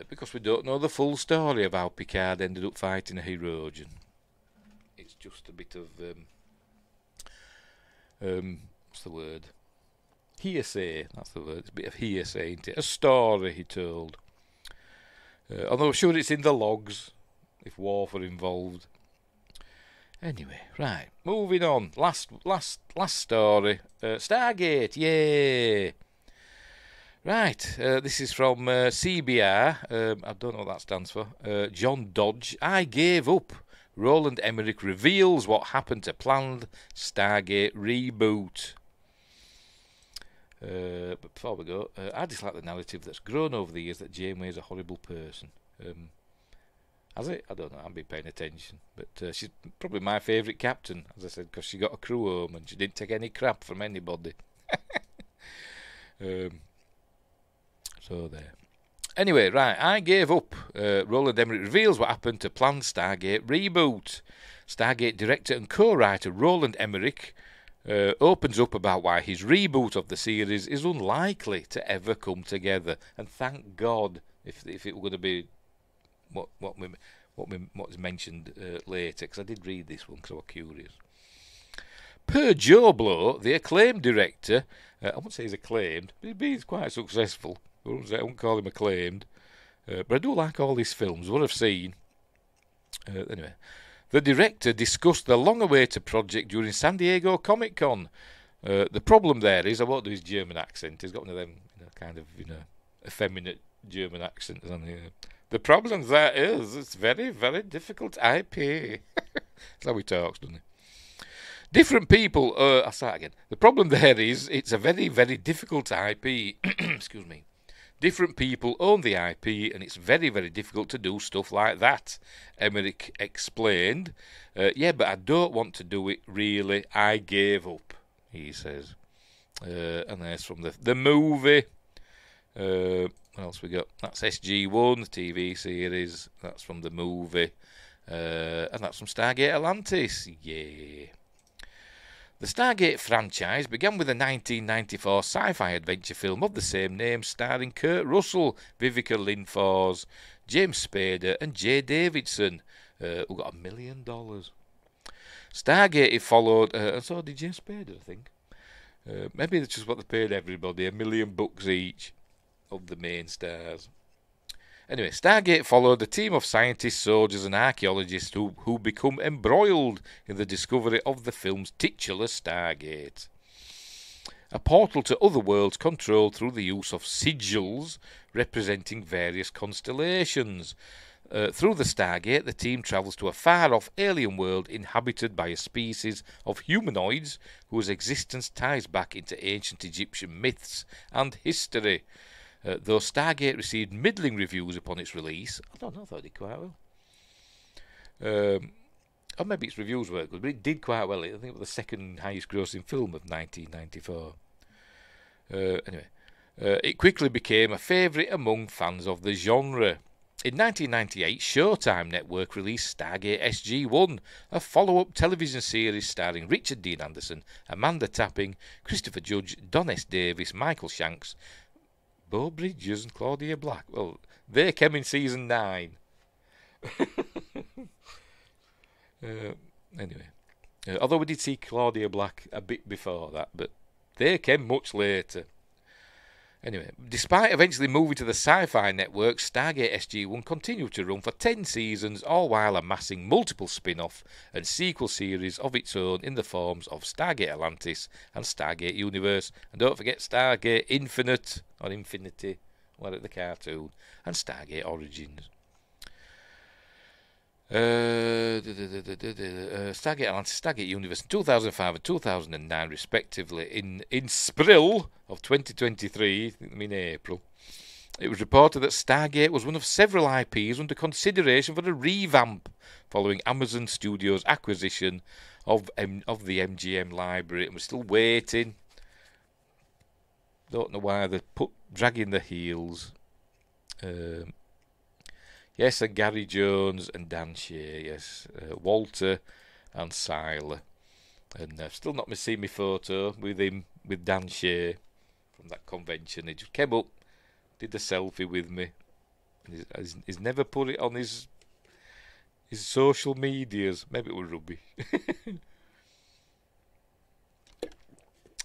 because we don't know the full story of how Picard ended up fighting a Hirogen. It's just a bit of what's the word? Hearsay. That's the word. It's a bit of hearsay, isn't it? A story he told. Although I'm sure it's in the logs if Worf were involved. Anyway, right, moving on. Last story. Stargate, yay! Right, this is from CBR. I don't know what that stands for. John Dodge. I gave up. Roland Emmerich reveals what happened to planned Stargate reboot. But before we go, I dislike the narrative that's grown over the years that Janeway is a horrible person. Has it? I don't know. I haven't been paying attention. But she's probably my favourite captain, as I said, because she got a crew home and she didn't take any crap from anybody. So there. Anyway, right, I gave up. Roland Emmerich reveals what happened to planned Stargate reboot. Stargate director and co-writer Roland Emmerich opens up about why his reboot of the series is unlikely to ever come together. And thank God, if it were going to be what was mentioned later, because I did read this one because I was curious. Per Joe Blow, the acclaimed director, I won't say he's acclaimed, but he's quite successful. I won't call him acclaimed, but I do like all these films, what I've seen. Anyway, the director discussed the long-awaited project during San Diego Comic-Con. The problem there is, I won't do his German accent, he's got one of them kind of effeminate German accents on here. The problem there is, it's very, very difficult IP. That's how he talks, doesn't he? Different people, I'll start again. The problem there is, it's a very, very difficult IP. Excuse me. Different people own the IP, and it's very, very difficult to do stuff like that, Emmerich explained. Yeah, but I don't want to do it, really. I gave up, he says. And that's from the movie. What else we got? That's SG-1, the TV series. That's from the movie. And that's from Stargate Atlantis. Yeah. The Stargate franchise began with a 1994 sci-fi adventure film of the same name starring Kurt Russell, Vivica Lynn-Fors, James Spader and Jay Davidson, who got $1 million. Stargate followed, and so did James Spader, I think. Maybe that's just what they paid everybody, $1 million each of the main stars. Anyway, Stargate followed a team of scientists, soldiers and archaeologists who become embroiled in the discovery of the film's titular Stargate. A portal to other worlds controlled through the use of sigils representing various constellations. Through the Stargate, the team travels to a far-off alien world inhabited by a species of humanoids whose existence ties back into ancient Egyptian myths and history. Though Stargate received middling reviews upon its release, I don't know, I thought it did quite well. Or maybe its reviews weren't good, but it did quite well. I think it was the second highest grossing film of 1994. Anyway, it quickly became a favourite among fans of the genre. In 1998, Showtime Network released Stargate SG-1, a follow-up television series starring Richard Dean Anderson, Amanda Tapping, Christopher Judge, Don S. Davis, Michael Shanks, Beau Bridges and Claudia Black. Well, they came in season 9. Anyway, although we did see Claudia Black a bit before that, but they came much later. Anyway, despite eventually moving to the Sci-Fi network, Stargate SG-1 continued to run for 10 seasons, all while amassing multiple spin-off and sequel series of its own in the forms of Stargate Atlantis and Stargate Universe, and don't forget Stargate Infinite, or Infinity, like the cartoon, and Stargate Origins. Stargate Atlantis, Stargate Universe in 2005 and 2009 respectively. In Spril of 2023, I mean April, it was reported that Stargate was one of several IPs under consideration for a revamp following Amazon Studios' acquisition of the MGM library, and we're still waiting. Don't know why they're dragging their heels. Yes, and Gary Jones and Dan Shea, yes. Walter and Siler. And I've still not seen my photo with him, with Dan Shea, from that convention. He just came up, did a selfie with me. He's never put it on his social medias. Maybe it was rubbish.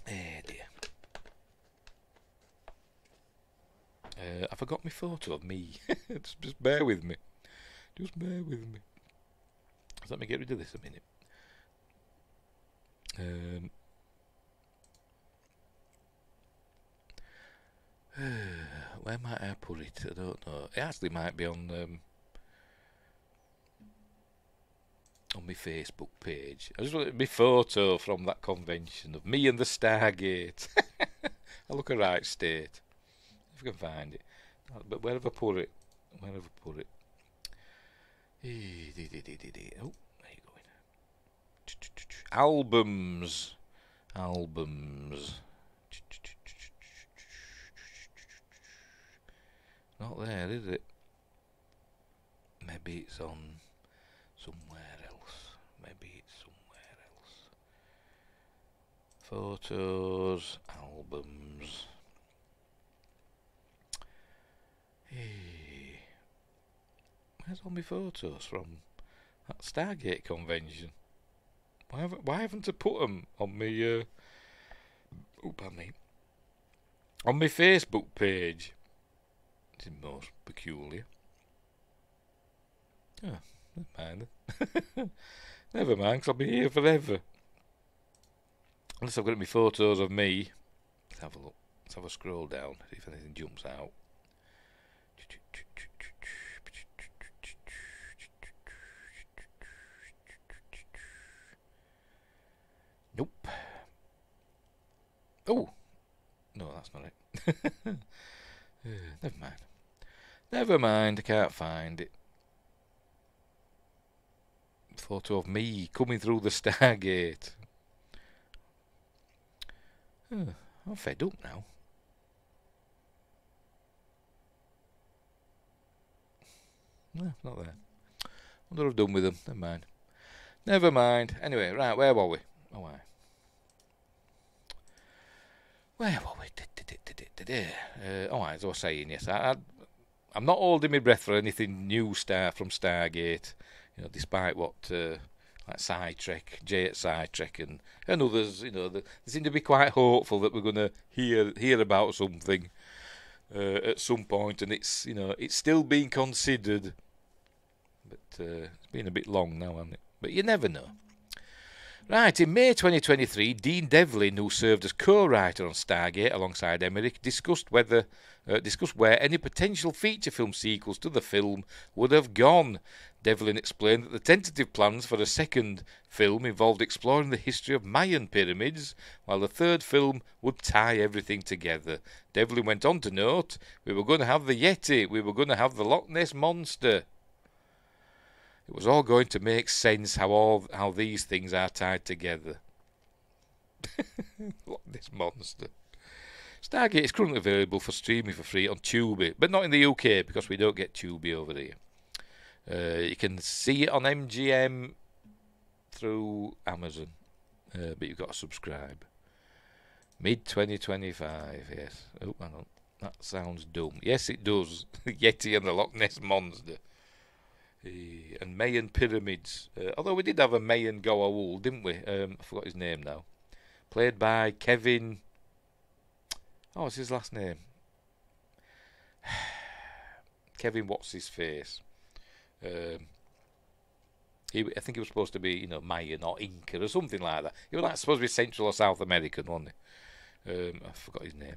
Eh dear. I forgot my photo of me. just bear with me. Just bear with me. Let me get rid of this a minute. Where might I put it? I don't know. It actually might be on my Facebook page. I just wanted my photo from that convention of me and the Stargate. I look a right state. If I can find it. But where have I put it? Where have I put it? Oh, where are you going? Albums. Not there, is it? Maybe it's on somewhere else. Photos, albums. Hey, where's all my photos from that Stargate convention? Why haven't I put them on my on my Facebook page? It's most peculiar. Oh, never mind. Never mind, 'cause I'll be here forever. Unless I've got my photos of me. Let's have a look. Let's have a scroll down, see if anything jumps out. Nope. Oh! No, that's not it. Never mind. Never mind, I can't find it. Photo of me coming through the Stargate. I'm fed up now. No, not there. Wonder what I've done with them. Never mind. Never mind. Anyway, right, where were we? Oh, why? Where were we? As I was saying, yes, I'm not holding my breath for anything new from Stargate. You know, despite what like Jay at Sci-Trek and others, you know, they seem to be quite hopeful that we're going to hear about something at some point, and it's still being considered. But it's been a bit long now, hasn't it? But you never know. Right, in May 2023, Dean Devlin, who served as co-writer on Stargate alongside Emmerich, discussed where any potential feature film sequels to the film would have gone. Devlin explained that the tentative plans for a second film involved exploring the history of Mayan pyramids, while the third film would tie everything together. Devlin went on to note, "We were going to have the Yeti, we were going to have the Loch Ness Monster." It was all going to make sense how these things are tied together. Loch Ness Monster. Stargate is currently available for streaming for free on Tubi, but not in the UK because we don't get Tubi over here. You can see it on MGM through Amazon, but you've got to subscribe. Mid-2025, yes. Oh, hang on. That sounds dumb. Yes, it does. Yeti and the Loch Ness Monster. And Mayan pyramids. Although we did have a Mayan Goa'uld, didn't we? I forgot his name now. Played by Kevin... Oh, what's his last name? Kevin what's his face. I think he was supposed to be, you know, Mayan or Inca or something like that. He was like supposed to be Central or South American, wasn't he? I forgot his name.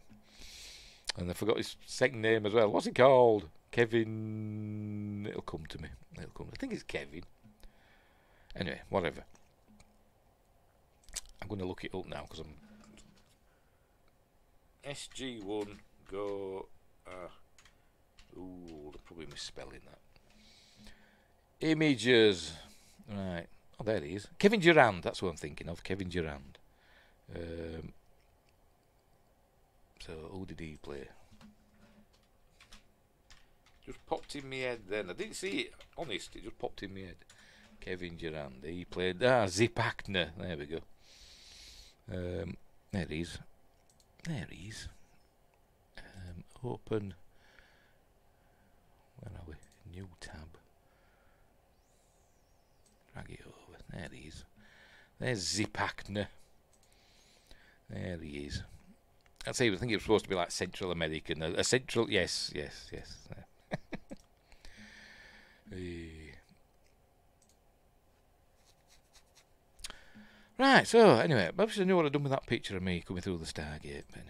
And I forgot his second name as well. What's he called? Kevin... It'll come to me. I think it's Kevin. Anyway, whatever. I'm going to look it up now because I'm... SG1, go... Ooh, they're probably misspelling that. Images. Right. Oh, there he is. Kevin Durand, that's what I'm thinking of. Kevin Durand. So, who did he play? Just popped in my head then. I didn't see it. Honest, it just popped in my head. Kevin Durand. He played... Zip Acner. There we go. There he is. There he is. Open... Where are we? New tab. Drag it over. There he is. There's Zip Acner. There he is. I think it was supposed to be like Central American. A Central... Yes. Right, so anyway, I should know what I've done with that picture of me coming through the Stargate. But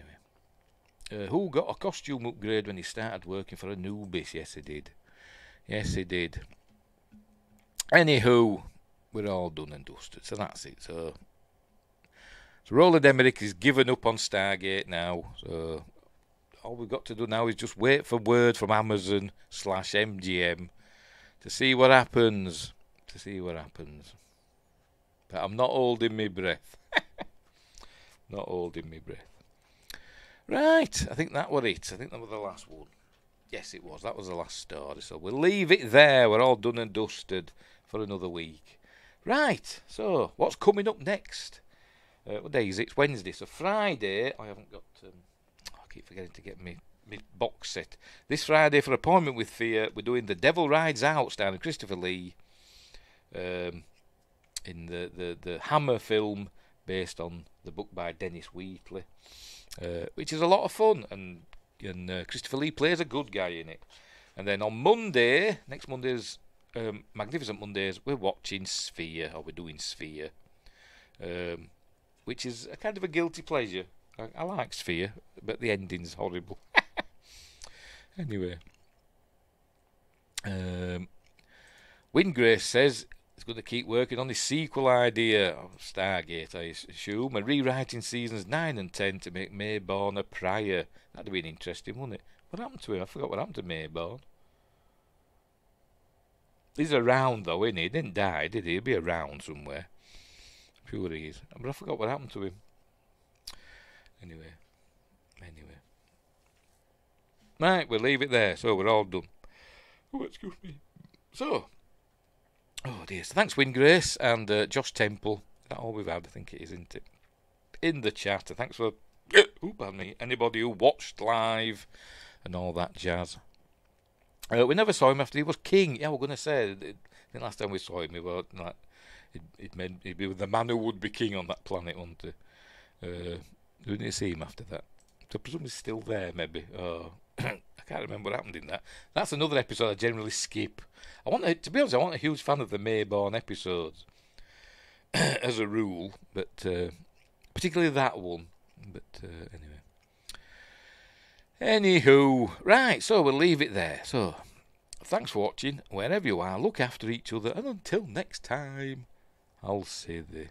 anyway, who got a costume upgrade when he started working for Anubis? Yes, he did. Anywho, we're all done and dusted, so that's it. So Roland Emmerich is given up on Stargate now. So all we've got to do now is just wait for word from Amazon/MGM to see what happens. But I'm not holding my breath. Right, I think that was it. I think that was the last one. Yes, it was. That was the last story. So we'll leave it there. We're all done and dusted for another week. Right, so what's coming up next? What day is it? It's Wednesday. So Friday, I haven't got... I keep forgetting to get my box set. This Friday for Appointment with Fear, we're doing The Devil Rides Out, starring Christopher Lee. In the Hammer film based on the book by Dennis Wheatley, which is a lot of fun, and Christopher Lee plays a good guy in it. And then on Monday, next Monday's Magnificent Mondays, we're watching Sphere, or we're doing Sphere, which is a kind of a guilty pleasure. I like Sphere, but the ending's horrible. Anyway, Windgrace says he's going to keep working on the sequel idea of Stargate, I assume, and rewriting seasons 9 and 10 to make Mayborn a prior. That'd be interesting, wouldn't it? What happened to him? I forgot what happened to Mayborn. He's around, though, isn't he? He didn't die, did he? He'll be around somewhere. I'm sure he is. But I forgot what happened to him. Anyway. Right, we'll leave it there. So we're all done. Oh, excuse me. So... Oh dear. So thanks Windgrace and Josh Temple. Is that all we've had? I think it is, isn't it? In the chat. Thanks for anybody who watched live and all that jazz. We never saw him after he was king. Yeah, we're going to say the last time we saw him, he'd be the man who would be king on that planet, wouldn't he? We didn't see him after that. So presumably he's still there, maybe. Oh, I can't remember what happened in that. That's another episode I generally skip. To be honest, I'm not a huge fan of the Mayborn episodes as a rule, but particularly that one. But anywho, right, so we'll leave it there. So, thanks for watching. Wherever you are, look after each other, and until next time, I'll say the...